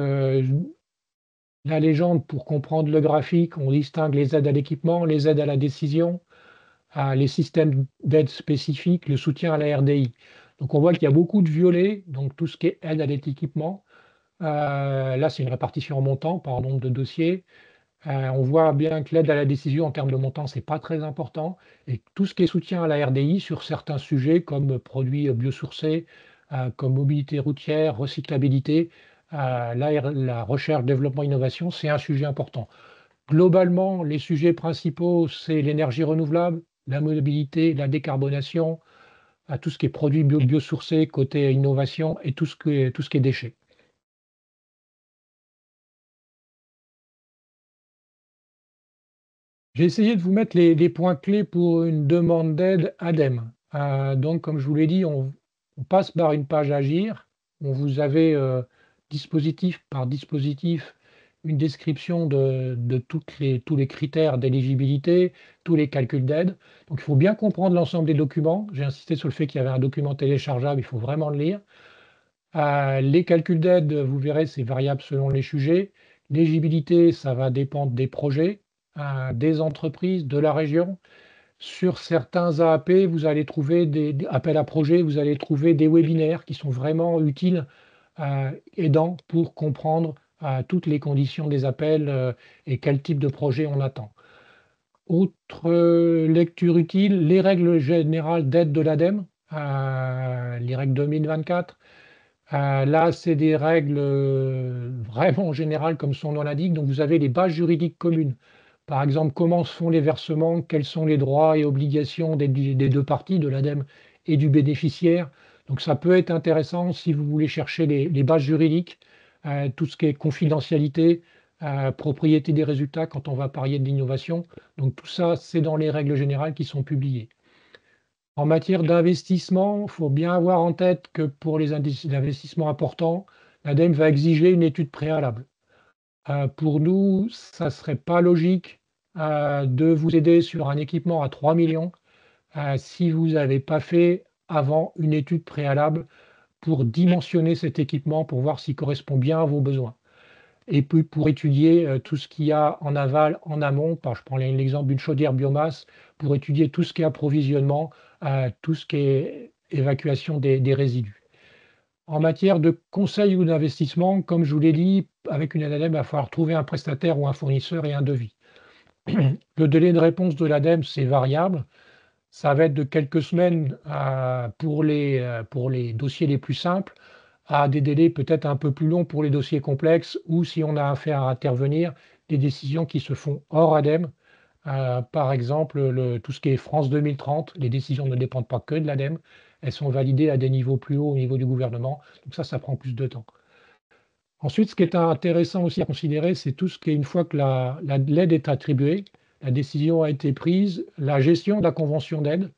la légende, pour comprendre le graphique, on distingue les aides à l'équipement, les aides à la décision, les systèmes d'aide spécifiques, le soutien à la RDI. Donc on voit qu'il y a beaucoup de violets, donc tout ce qui est aide à l'équipement. Là, c'est une répartition en montant par nombre de dossiers. On voit bien que l'aide à la décision en termes de montant, c'est pas très important. Et tout ce qui est soutien à la RDI sur certains sujets comme produits biosourcés, comme mobilité routière, recyclabilité, la recherche, développement, innovation, c'est un sujet important. Globalement, les sujets principaux, c'est l'énergie renouvelable, la mobilité, la décarbonation, tout ce qui est produits biosourcés côté innovation et tout ce qui est déchets. J'ai essayé de vous mettre les points clés pour une demande d'aide ADEME. Donc, comme je vous l'ai dit, on passe par une page Agir. Vous avez dispositif par dispositif une description de tous les critères d'éligibilité, tous les calculs d'aide. Donc il faut bien comprendre l'ensemble des documents. J'ai insisté sur le fait qu'il y avait un document téléchargeable, il faut vraiment le lire. Les calculs d'aide, vous verrez, c'est variable selon les sujets. L'éligibilité, ça va dépendre des projets, des entreprises, de la région. Sur certains AAP, vous allez trouver des appels à projets, vous allez trouver des webinaires qui sont vraiment utiles, aidants pour comprendre toutes les conditions des appels et quel type de projet on attend. Autre lecture utile, les règles générales d'aide de l'ADEME, les règles 2024. Là, c'est des règles vraiment générales, comme son nom l'indique. Donc, vous avez les bases juridiques communes. Par exemple, comment se font les versements, quels sont les droits et obligations des deux parties, de l'ADEME et du bénéficiaire. Donc, ça peut être intéressant si vous voulez chercher les bases juridiques, tout ce qui est confidentialité, propriété des résultats quand on va parler de l'innovation. Donc, tout ça, c'est dans les règles générales qui sont publiées. En matière d'investissement, il faut bien avoir en tête que pour les investissements importants, l'ADEME va exiger une étude préalable. Pour nous, ça ne serait pas logique de vous aider sur un équipement à 3 millions si vous n'avez pas fait avant une étude préalable pour dimensionner cet équipement, pour voir s'il correspond bien à vos besoins. Et puis pour étudier tout ce qu'il y a en aval, en amont, je prends l'exemple d'une chaudière biomasse, pour étudier tout ce qui est approvisionnement, tout ce qui est évacuation des résidus. En matière de conseil ou d'investissement, comme je vous l'ai dit, avec une ADEME, il va falloir trouver un prestataire ou un fournisseur et un devis. Le délai de réponse de l'ADEME, c'est variable. Ça va être de quelques semaines pour les dossiers les plus simples, à des délais peut-être un peu plus longs pour les dossiers complexes, ou si on a affaire à intervenir, des décisions qui se font hors ADEME. Par exemple, tout ce qui est France 2030, les décisions ne dépendent pas que de l'ADEME, elles sont validées à des niveaux plus hauts au niveau du gouvernement, donc ça prend plus de temps. Ensuite, ce qui est intéressant aussi à considérer, c'est tout ce qui est, une fois que l'aide est attribuée, la décision a été prise, la gestion de la convention d'aide,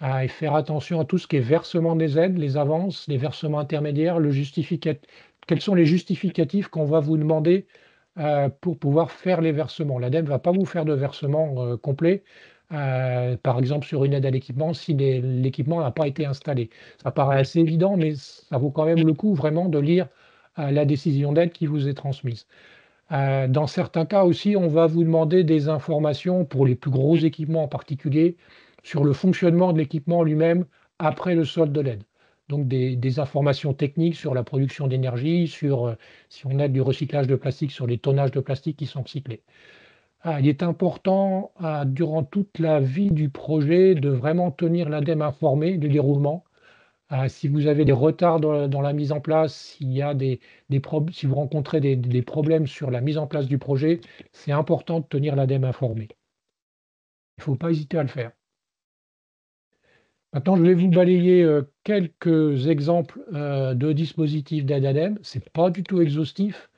et faire attention à tout ce qui est versement des aides, les avances, les versements intermédiaires, quels sont les justificatifs qu'on va vous demander pour pouvoir faire les versements. L'ADEME ne va pas vous faire de versement complet, par exemple sur une aide à l'équipement, si l'équipement n'a pas été installé. Ça paraît assez évident, mais ça vaut quand même le coup vraiment de lire la décision d'aide qui vous est transmise. Dans certains cas aussi, on va vous demander des informations pour les plus gros équipements en particulier sur le fonctionnement de l'équipement lui-même après le solde de l'aide. Donc des informations techniques sur la production d'énergie, sur si on a du recyclage de plastique, sur les tonnages de plastique qui sont recyclés. Il est important durant toute la vie du projet de vraiment tenir l'ADEME informé du déroulement. Si vous avez des retards dans la mise en place, si vous rencontrez des problèmes sur la mise en place du projet, c'est important de tenir l'ADEME informé. Il ne faut pas hésiter à le faire. Maintenant, je vais vous balayer quelques exemples de dispositifs d'aide ADEME. Ce n'est pas du tout exhaustif.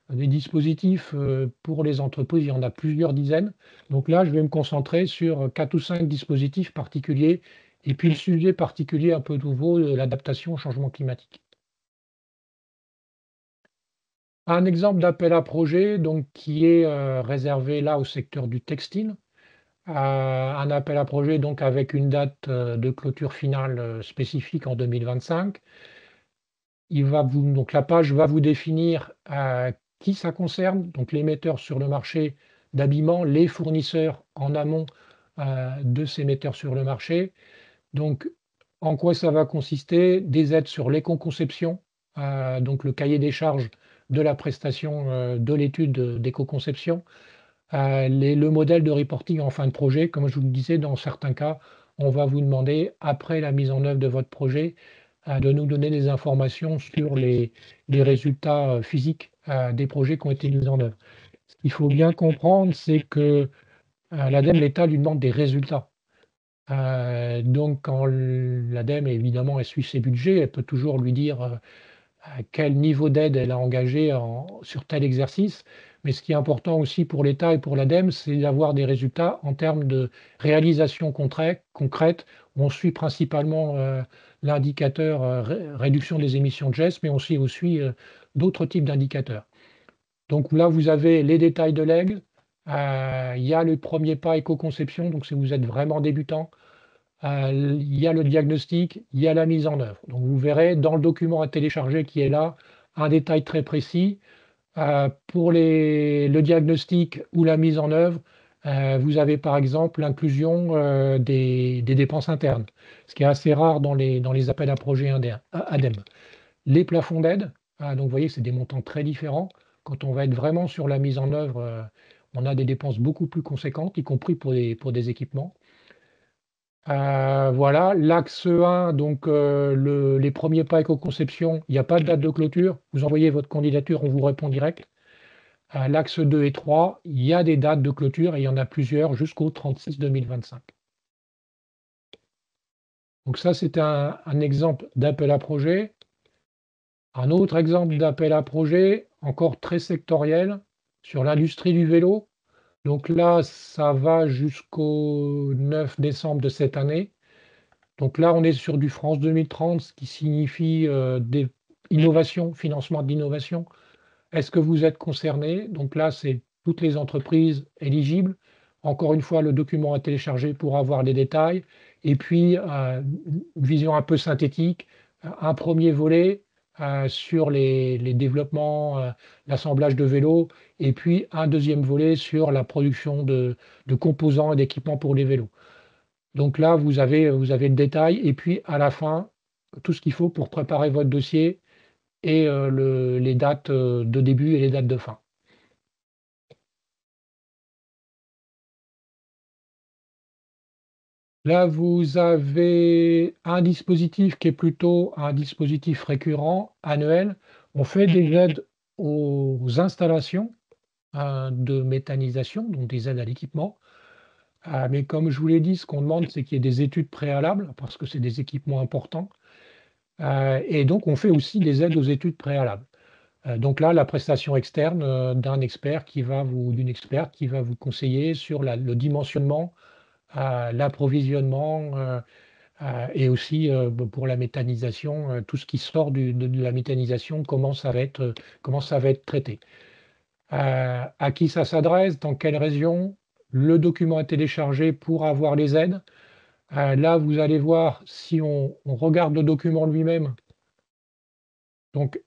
Des dispositifs pour les entreprises, il y en a plusieurs dizaines. Donc là, je vais me concentrer sur 4 ou 5 dispositifs particuliers et puis le sujet particulier un peu nouveau de l'adaptation au changement climatique. Un exemple d'appel à projet donc, qui est réservé là au secteur du textile. Un appel à projet donc, avec une date de clôture finale spécifique en 2025. Donc la page va vous définir qui ça concerne, donc les metteurs sur le marché d'habillement, les fournisseurs en amont de ces metteurs sur le marché. Donc, en quoi ça va consister? Des aides sur l'éco-conception, donc le cahier des charges de la prestation de l'étude d'éco-conception, le modèle de reporting en fin de projet. Comme je vous le disais, dans certains cas, on va vous demander, après la mise en œuvre de votre projet, de nous donner des informations sur les résultats physiques des projets qui ont été mis en œuvre. Ce qu'il faut bien comprendre, c'est que l'ADEME, l'État lui demande des résultats. Donc, quand l'ADEME, évidemment, elle suit ses budgets, elle peut toujours lui dire quel niveau d'aide elle a engagé sur tel exercice. Mais ce qui est important aussi pour l'État et pour l'ADEME, c'est d'avoir des résultats en termes de réalisation concrète. On suit principalement l'indicateur réduction des émissions de gaz, mais on suit aussi d'autres types d'indicateurs. Donc là, vous avez les détails de l'aigle. Il y a le premier pas éco-conception, donc si vous êtes vraiment débutant. Il y a le diagnostic, il y a la mise en œuvre. Donc vous verrez dans le document à télécharger qui est là, un détail très précis. Pour le diagnostic ou la mise en œuvre, vous avez par exemple l'inclusion des dépenses internes, ce qui est assez rare dans les appels à projets ADEME. Les plafonds d'aide, donc vous voyez, c'est des montants très différents. Quand on va être vraiment sur la mise en œuvre, on a des dépenses beaucoup plus conséquentes, y compris pour des équipements. Voilà, l'axe 1, donc les premiers pas éco-conception, il n'y a pas de date de clôture. Vous envoyez votre candidature, on vous répond direct. L'axe 2 et 3, il y a des dates de clôture et il y en a plusieurs jusqu'au 36-2025. Donc ça, c'était un exemple d'appel à projet. Un autre exemple d'appel à projet, encore très sectoriel, sur l'industrie du vélo. Donc là, ça va jusqu'au 9 décembre de cette année. Donc là, on est sur du France 2030, ce qui signifie innovation, financement d'innovation. Est-ce que vous êtes concerné? Donc là, c'est toutes les entreprises éligibles. Encore une fois, le document à télécharger pour avoir les détails. Et puis, une vision un peu synthétique, un premier volet sur les développements, l'assemblage de vélos, et puis un deuxième volet sur la production de composants et d'équipements pour les vélos. Donc là, vous avez le détail, et puis à la fin, tout ce qu'il faut pour préparer votre dossier et les dates de début et les dates de fin. Là, vous avez un dispositif qui est plutôt un dispositif récurrent, annuel. On fait des aides aux installations de méthanisation, donc des aides à l'équipement. Mais comme je vous l'ai dit, ce qu'on demande, c'est qu'il y ait des études préalables, parce que c'est des équipements importants. Et donc, on fait aussi des aides aux études préalables. Donc là, la prestation externe d'un expert d'une experte qui va vous conseiller sur le dimensionnement, l'approvisionnement et aussi pour la méthanisation, tout ce qui sort de la méthanisation, comment ça va être traité. À qui ça s'adresse, dans quelle région, le document à télécharger pour avoir les aides. Là, vous allez voir, si on regarde le document lui-même, donc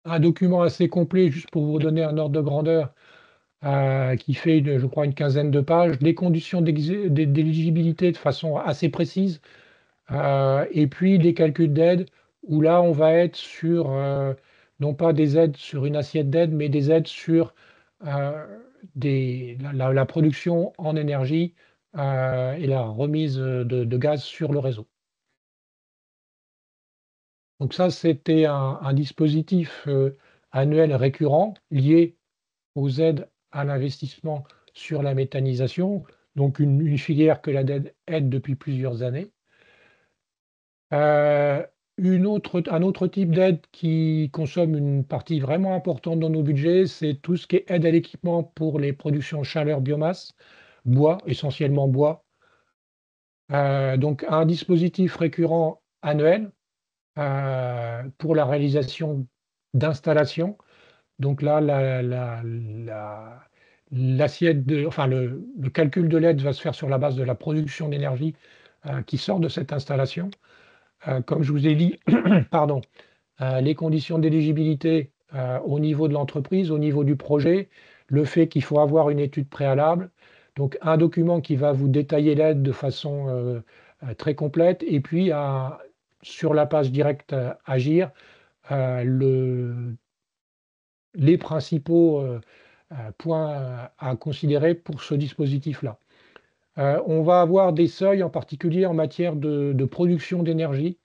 un document assez complet, juste pour vous donner un ordre de grandeur, qui fait, je crois, une quinzaine de pages, les conditions d'éligibilité de façon assez précise, et puis des calculs d'aide, où là, on va être sur, non pas des aides sur une assiette d'aide, mais des aides sur la production en énergie et la remise de gaz sur le réseau. Donc ça, c'était un dispositif annuel récurrent lié aux aides à l'investissement sur la méthanisation, donc une filière que l'ADEME aide depuis plusieurs années. Un autre type d'aide qui consomme une partie vraiment importante dans nos budgets, c'est tout ce qui est aide à l'équipement pour les productions chaleur biomasse, bois, essentiellement bois. Donc un dispositif récurrent annuel pour la réalisation d'installations. Donc là, le calcul de l'aide va se faire sur la base de la production d'énergie qui sort de cette installation. Comme je vous ai dit, pardon, les conditions d'éligibilité au niveau de l'entreprise, au niveau du projet, le fait qu'il faut avoir une étude préalable, donc un document qui va vous détailler l'aide de façon très complète, et puis sur la page directe Agir, les principaux points à considérer pour ce dispositif-là. On va avoir des seuils, en particulier en matière de production d'énergie.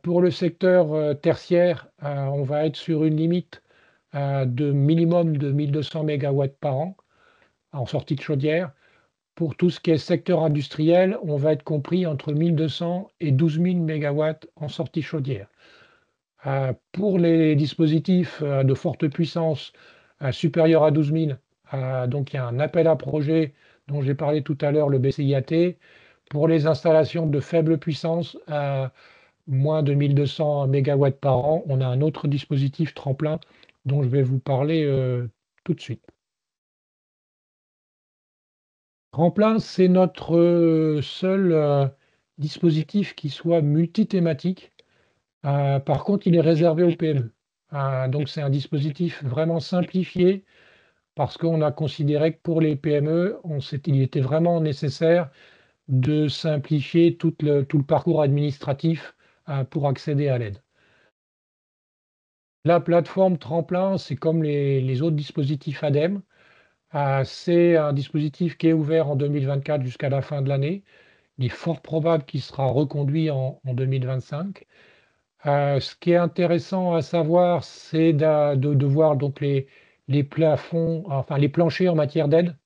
Pour le secteur tertiaire, on va être sur une limite de minimum de 1200 MW par an en sortie de chaudière. Pour tout ce qui est secteur industriel, on va être compris entre 1200 et 12 000 MW en sortie chaudière. Pour les dispositifs de forte puissance supérieurs à 12 000, donc il y a un appel à projet dont j'ai parlé tout à l'heure, le BCIAT. Pour les installations de faible puissance, moins de 1200 MW par an, on a un autre dispositif tremplin dont je vais vous parler tout de suite. Tremplin, c'est notre seul dispositif qui soit multithématique. Par contre, il est réservé aux PME. Donc, c'est un dispositif vraiment simplifié parce qu'on a considéré que pour les PME, il était vraiment nécessaire de simplifier tout le parcours administratif pour accéder à l'aide. La plateforme Tremplin, c'est comme les autres dispositifs ADEME. C'est un dispositif qui est ouvert en 2024 jusqu'à la fin de l'année. Il est fort probable qu'il sera reconduit en 2025. Ce qui est intéressant à savoir, c'est de voir donc les plafonds, enfin les planchers en matière d'aide.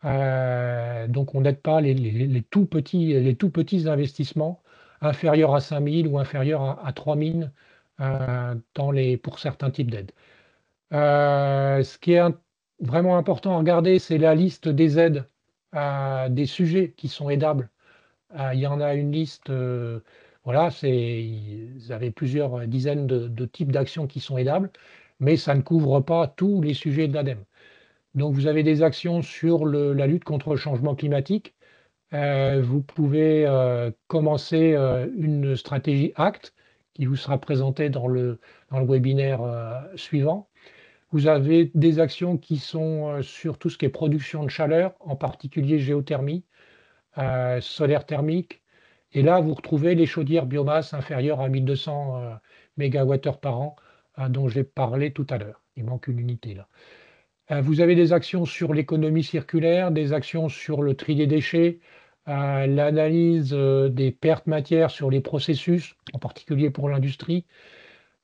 Donc on n'aide pas les tout petits investissements inférieurs à 5 000 ou inférieurs à 3 000 pour certains types d'aides. Ce qui est vraiment important à regarder, c'est la liste des aides, des sujets qui sont aidables. Il y en a une liste, voilà, vous avez plusieurs dizaines de types d'actions qui sont aidables, mais ça ne couvre pas tous les sujets de l'ADEME. Donc vous avez des actions sur la lutte contre le changement climatique. Vous pouvez commencer une stratégie ACT qui vous sera présentée dans le webinaire suivant. Vous avez des actions qui sont sur tout ce qui est production de chaleur, en particulier géothermie, solaire thermique. Et là, vous retrouvez les chaudières biomasse inférieures à 1200 MWh par an, dont j'ai parlé tout à l'heure. Il manque une unité là. Vous avez des actions sur l'économie circulaire, des actions sur le tri des déchets, l'analyse des pertes matières sur les processus, en particulier pour l'industrie,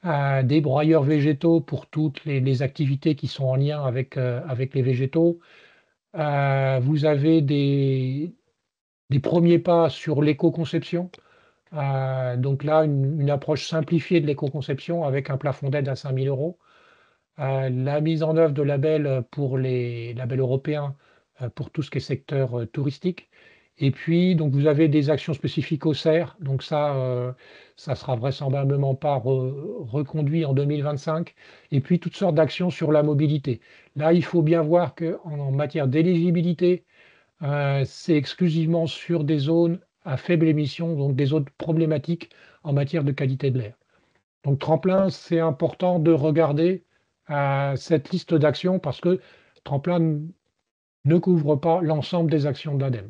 des broyeurs végétaux pour toutes les activités qui sont en lien avec les végétaux. Vous avez des premiers pas sur l'éco-conception. Donc là, une approche simplifiée de l'éco-conception avec un plafond d'aide à 5 000 euros. La mise en œuvre de labels pour les labels européens pour tout ce qui est secteur touristique. Et puis, donc, vous avez des actions spécifiques au CER. Donc ça sera vraisemblablement pas reconduit en 2025. Et puis, toutes sortes d'actions sur la mobilité. Là, il faut bien voir qu'en matière d'éligibilité, c'est exclusivement sur des zones à faible émission, donc des zones problématiques en matière de qualité de l'air. Donc, Tremplin, c'est important de regarder cette liste d'actions parce que Tremplin ne couvre pas l'ensemble des actions de l'ADEME.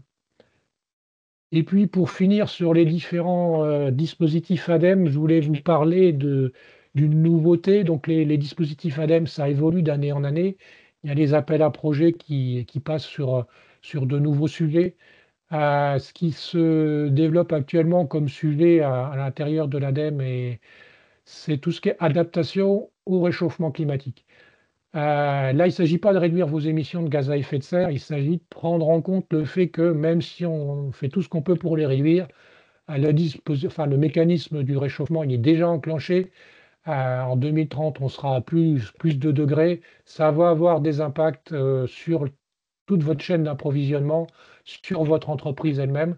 Et puis, pour finir sur les différents dispositifs ADEME, je voulais vous parler d'une nouveauté. Donc, les dispositifs ADEME, ça évolue d'année en année. Il y a les appels à projets qui passent sur de nouveaux sujets. Ce qui se développe actuellement comme sujet à l'intérieur de l'ADEME, c'est tout ce qui est adaptation au réchauffement climatique. Là, il ne s'agit pas de réduire vos émissions de gaz à effet de serre, il s'agit de prendre en compte le fait que même si on fait tout ce qu'on peut pour les réduire, le mécanisme du réchauffement il est déjà enclenché. En 2030, on sera à plus de degrés. Ça va avoir des impacts sur toute votre chaîne d'approvisionnement, sur votre entreprise elle-même.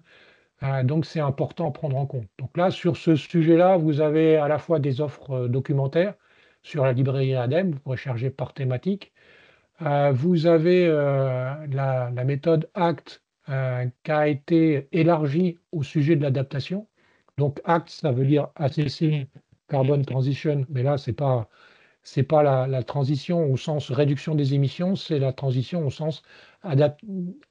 Donc, c'est important à prendre en compte. Donc là, sur ce sujet-là, vous avez à la fois des offres documentaires sur la librairie ADEME, vous pourrez charger par thématique. Vous avez la méthode ACT qui a été élargie au sujet de l'adaptation. Donc ACT, ça veut dire Assessing Carbon Transition, mais là, c'est pas la transition au sens réduction des émissions, c'est la transition au sens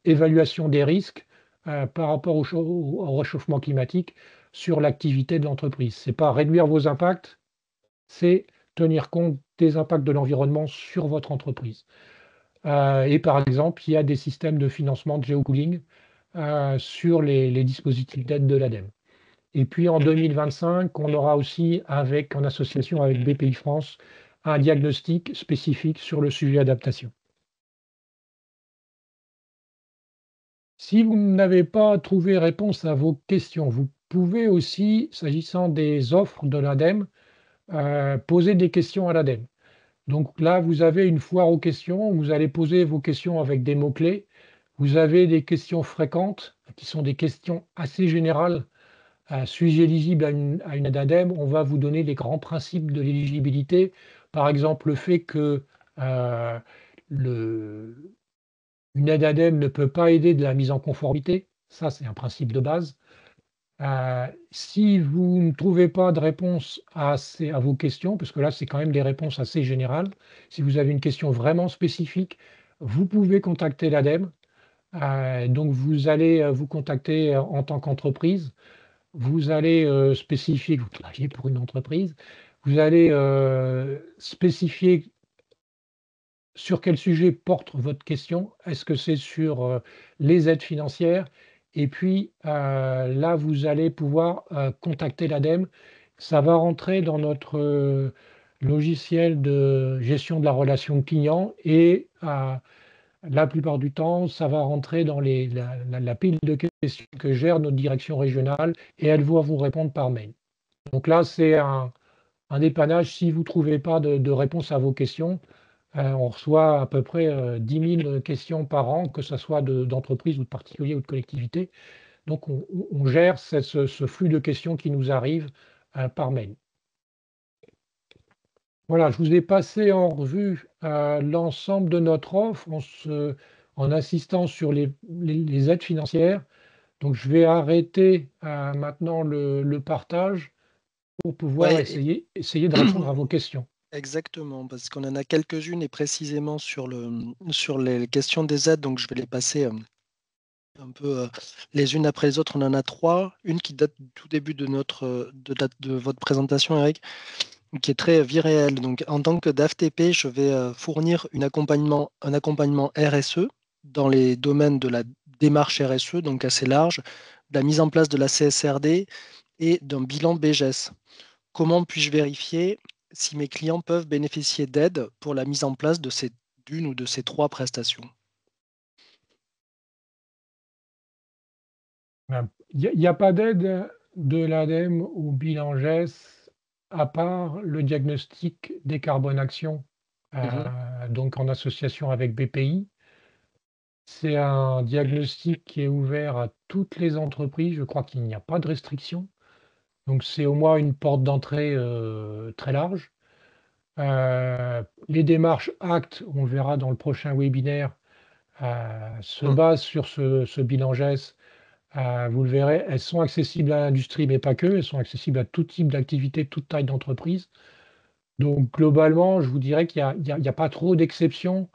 évaluation des risques par rapport au réchauffement climatique sur l'activité de l'entreprise. Ce n'est pas réduire vos impacts, c'est tenir compte des impacts de l'environnement sur votre entreprise. Et par exemple, il y a des systèmes de financement de géocooling sur les dispositifs d'aide de l'ADEME. Et puis en 2025, on aura aussi, en association avec BPI France, un diagnostic spécifique sur le sujet adaptation. Si vous n'avez pas trouvé réponse à vos questions, vous pouvez aussi, s'agissant des offres de l'ADEME, poser des questions à l'ADEME. Donc là, vous avez une foire aux questions, vous allez poser vos questions avec des mots-clés. Vous avez des questions fréquentes, qui sont des questions assez générales. Suis-je éligible à une aide ADEME? On va vous donner les grands principes de l'éligibilité par exemple, le fait que une aide ADEME ne peut pas aider de la mise en conformité, ça c'est un principe de base. Si vous ne trouvez pas de réponse à vos questions, parce que là c'est quand même des réponses assez générales, si vous avez une question vraiment spécifique, vous pouvez contacter l'ADEME. Donc vous allez vous contacter en tant qu'entreprise, vous allez spécifier que vous travaillez pour une entreprise, vous allez spécifier sur quel sujet porte votre question. Est-ce que c'est sur les aides financières? Et puis là, vous allez pouvoir contacter l'ADEME. Ça va rentrer dans notre logiciel de gestion de la relation client et la plupart du temps, ça va rentrer dans la pile de questions que gère notre direction régionale et elle va vous répondre par mail. Donc là, c'est un dépannage. Si vous ne trouvez pas de réponse à vos questions, on reçoit à peu près 10 000 questions par an, que ce soit d'entreprises ou de particuliers ou de collectivités. Donc on gère ce flux de questions qui nous arrive par mail. Voilà, je vous ai passé en revue l'ensemble de notre offre en insistant sur les aides financières. Donc je vais arrêter maintenant le partage pour pouvoir Ouais, essayer de répondre à vos questions. exactement, parce qu'on en a quelques-unes et précisément sur les questions des aides, donc je vais les passer un peu les unes après les autres. On en a trois. Une qui date du tout début de votre présentation, Eric, qui est très vie réelle. Donc, en tant que DAFTP, je vais fournir un accompagnement RSE dans les domaines de la démarche RSE, donc assez large, de la mise en place de la CSRD et d'un bilan BGS. Comment puis-je vérifier si mes clients peuvent bénéficier d'aide pour la mise en place d'une ou de ces trois prestations? Il n'y a pas d'aide de l'ADEME au bilan GES à part le diagnostic décarbonation, Mhm. donc en association avec BPI. C'est un diagnostic qui est ouvert à toutes les entreprises. Je crois qu'il n'y a pas de restriction. Donc c'est au moins une porte d'entrée très large. Les démarches ACT, on le verra dans le prochain webinaire, se Mm. basent sur ce bilan GES. Vous le verrez, elles sont accessibles à l'industrie, mais pas que. Elles sont accessibles à tout type d'activité, toute taille d'entreprise. Donc globalement, je vous dirais qu'il n'y a pas trop d'exceptions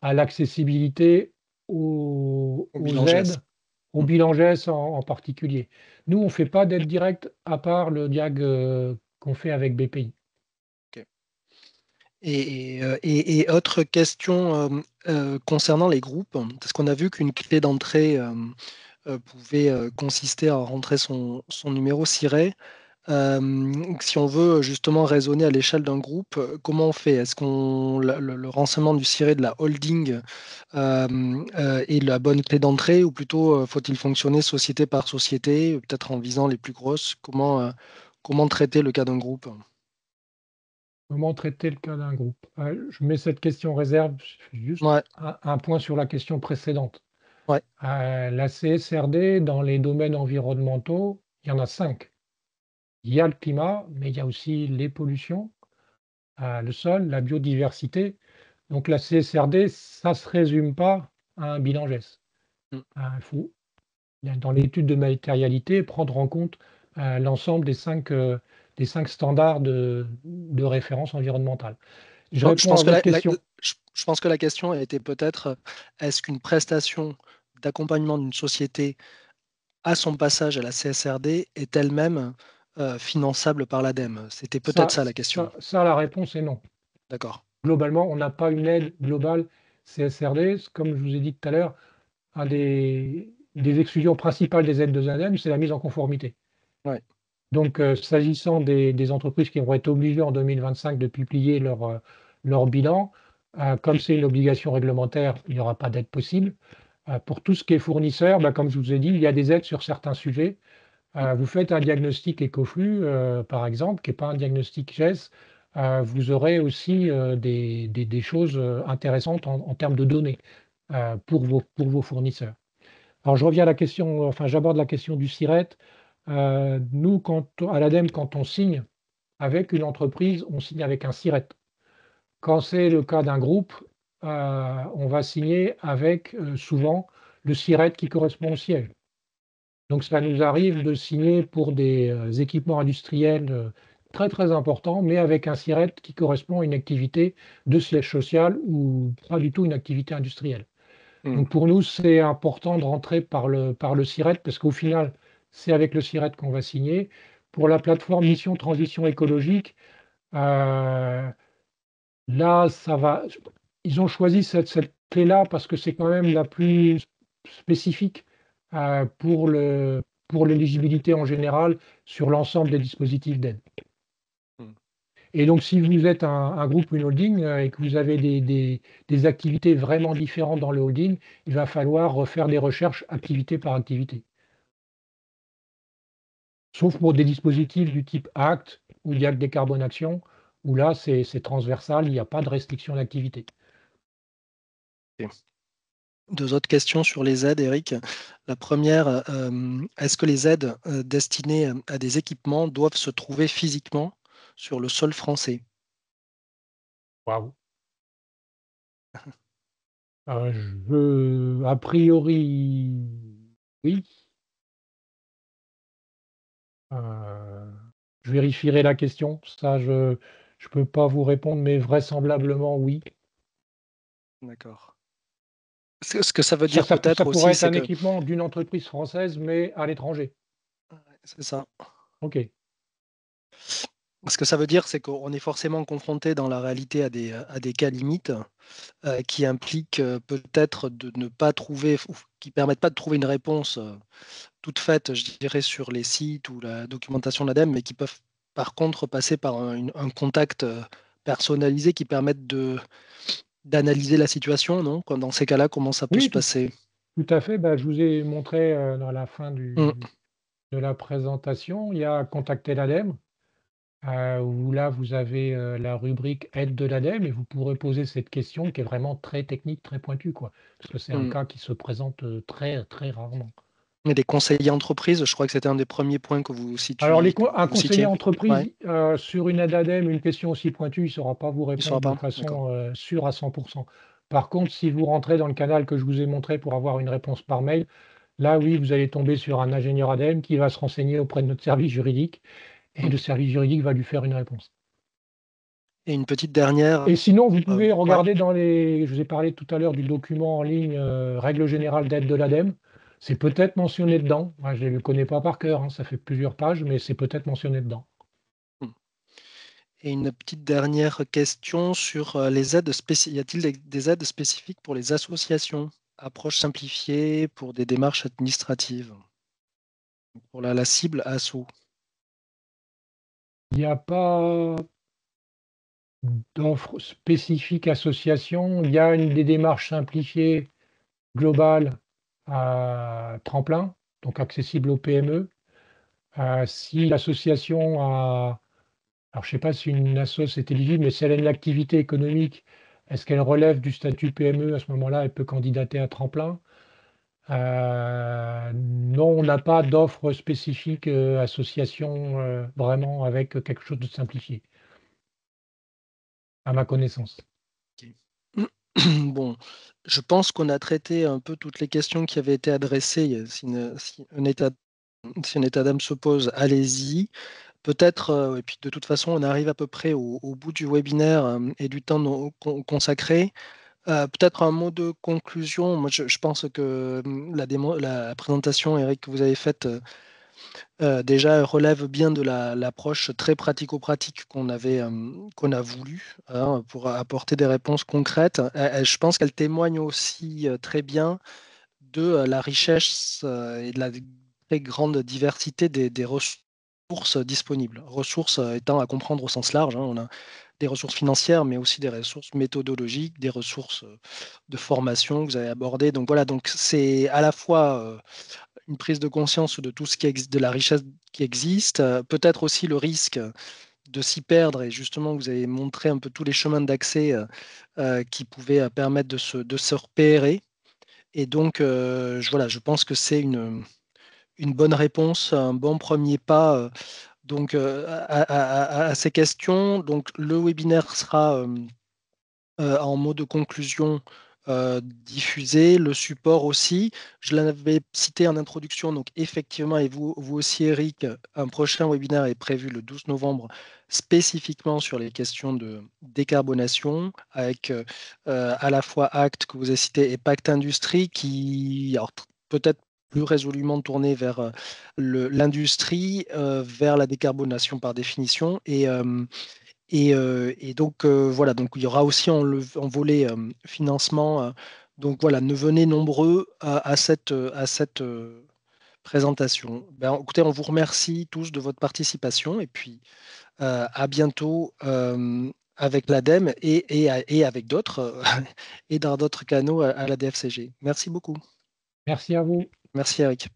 à l'accessibilité Au aux bilan GES. aides, au Mm. bilan GES en particulier. Nous, on ne fait pas d'aide directe à part le diag qu'on fait avec BPI. Ok. Et autre question concernant les groupes, parce qu'on a vu qu'une clé d'entrée pouvait consister à rentrer son numéro SIRET. Si on veut justement raisonner à l'échelle d'un groupe, comment on fait? Est-ce qu'on le renseignement du SIRET de la holding est la bonne clé d'entrée ou plutôt faut-il fonctionner société par société, peut-être en visant les plus grosses? Comment traiter le cas d'un groupe? Comment traiter le cas d'un groupe? Je mets cette question en réserve, je fais juste Ouais, un point sur la question précédente. ouais. La CSRD, dans les domaines environnementaux, il y en a 5. Il y a le climat, mais il y a aussi les pollutions, le sol, la biodiversité. Donc la CSRD, ça ne se résume pas à un bilan GES. Mm. Il faut, dans l'étude de matérialité, prendre en compte l'ensemble des cinq standards de référence environnementale. Je Je réponds à pense que votre question. je pense que la question était peut-être est-ce qu'une prestation d'accompagnement d'une société à son passage à la CSRD est elle-même finançable par l'ADEME? C'était peut-être ça la question. La réponse est non. D'accord. Globalement, on n'a pas une aide globale CSRD. Comme je vous ai dit tout à l'heure, un des exclusions principales des aides de l'ADEME, c'est la mise en conformité. Ouais. Donc, s'agissant des entreprises qui vont être obligées en 2025 de publier leur bilan, comme c'est une obligation réglementaire, il n'y aura pas d'aide possible. Pour tout ce qui est fournisseur, comme je vous ai dit, il y a des aides sur certains sujets. Vous faites un diagnostic écoflux, par exemple, qui n'est pas un diagnostic GES, vous aurez aussi des choses intéressantes en termes de données pour vos fournisseurs. Alors, je reviens à la question, enfin, j'aborde la question du SIRET. Nous, à l'ADEME, quand on signe avec une entreprise, on signe avec un SIRET. Quand c'est le cas d'un groupe, on va signer avec souvent le SIRET qui correspond au siège. Donc ça nous arrive de signer pour des équipements industriels très très importants, mais avec un SIRET qui correspond à une activité de siège social ou pas du tout une activité industrielle. Donc pour nous, c'est important de rentrer par le SIRET parce qu'au final, c'est avec le SIRET qu'on va signer. Pour la plateforme Mission Transition écologique, là, ça va. Ils ont choisi cette clé-là parce que c'est quand même la plus spécifique pour l'éligibilité en général sur l'ensemble des dispositifs d'aide. Et donc, si vous êtes un groupe ou une holding et que vous avez des activités vraiment différentes dans le holding, il va falloir refaire des recherches activité par activité. Sauf pour des dispositifs du type ACT ou DIAC décarbonation, où là, c'est transversal, il n'y a pas de restriction d'activité. Deux autres questions sur les aides, Eric. La première, est-ce que les aides destinées à des équipements doivent se trouver physiquement sur le sol français? Waouh. A priori, oui. Je vérifierai la question. Ça, je ne peux pas vous répondre, mais vraisemblablement, oui. D'accord. Ce que ça veut Ça, dire ça peut-être pourrait aussi, être c'est un que... équipement d'une entreprise française, mais à l'étranger. C'est ça. OK. Ce que ça veut dire, c'est qu'on est forcément confronté dans la réalité à des cas limites qui impliquent peut-être de ne pas trouver, ou qui permettent pas de trouver une réponse toute faite, je dirais, sur les sites ou la documentation de l'ADEME, mais qui peuvent par contre passer par un contact personnalisé qui permette d'analyser la situation, non? Dans ces cas-là, comment ça peut se Oui, passer? tout à fait. Bah, je vous ai montré dans la fin Mm, de la présentation, il y a Contacter l'ADEME, où là, vous avez la rubrique Aide de l'ADEME et vous pourrez poser cette question qui est vraiment très technique, très pointue, quoi, parce que c'est un mm. cas qui se présente très, très rarement. Et les conseillers entreprises, je crois que c'était un des premiers points que vous Alors, situiez, que un vous conseiller citiez. Ouais, entreprise, sur une aide ADEME, une question aussi pointue, il ne saura pas vous il ne saura répondre de pas. D'accord. façon sûre à 100%. Par contre, si vous rentrez dans le canal que je vous ai montré pour avoir une réponse par mail, là, oui, vous allez tomber sur un ingénieur ADEME qui va se renseigner auprès de notre service juridique et Mm. le service juridique va lui faire une réponse. Et une petite dernière. Et sinon, vous pouvez Ouais, regarder je vous ai parlé tout à l'heure du document en ligne Règle générale d'aide de l'ADEME. C'est peut-être mentionné dedans. Moi, je ne le connais pas par cœur, hein, ça fait plusieurs pages, mais c'est peut-être mentionné dedans. mm. Et une petite dernière question sur les aides spécifiques. Y a-t-il des aides spécifiques pour les associations? Approche simplifiée pour des démarches administratives. Pour la cible ASSO. Il n'y a pas d'offre spécifique association. Il y a des démarches simplifiées globales à tremplin, donc accessibles aux PME. Si l'association a, alors je ne sais pas si une asso est éligible, mais si elle a une activité économique, est-ce qu'elle relève du statut PME? À ce moment-là, elle peut candidater à tremplin. Non, on n'a pas d'offre spécifique association vraiment avec quelque chose de simplifié, à ma connaissance. Ok. Bon, je pense qu'on a traité un peu toutes les questions qui avaient été adressées. Si un état d'âme se pose, allez-y. Peut-être, et puis de toute façon, on arrive à peu près au bout du webinaire et du temps consacré. Peut-être un mot de conclusion. Moi, je pense que la présentation, Eric, que vous avez faite, déjà relève bien de l'approche très pratico-pratique qu'on a voulu hein, pour apporter des réponses concrètes. Je pense qu'elle témoigne aussi très bien de la richesse et de la très grande diversité des ressources disponibles. Ressources étant à comprendre au sens large. Hein. On a des ressources financières, mais aussi des ressources méthodologiques, des ressources de formation que vous avez abordées. Donc voilà, donc c'est à la fois une prise de conscience de tout ce qui existe, de la richesse qui existe, peut-être aussi le risque de s'y perdre. Et justement, vous avez montré un peu tous les chemins d'accès qui pouvaient permettre de se repérer. Et donc, voilà, je pense que c'est une bonne réponse, un bon premier pas donc, à ces questions. Donc, le webinaire sera en mot de conclusion diffusé, le support aussi. Je l'avais cité en introduction, donc effectivement, et vous aussi Eric, un prochain webinaire est prévu le 12 novembre spécifiquement sur les questions de décarbonation, avec à la fois Acte que vous avez cité et Pacte Industrie qui, alors, peut-être plus résolument tourné vers l'industrie, vers la décarbonation par définition. Et donc, voilà, donc il y aura aussi en volet financement. Donc voilà, ne venez nombreux à cette présentation. Ben, écoutez, on vous remercie tous de votre participation et puis à bientôt avec l'ADEME et avec d'autres et dans d'autres canaux à la DFCG. Merci beaucoup. Merci à vous. Merci Eric.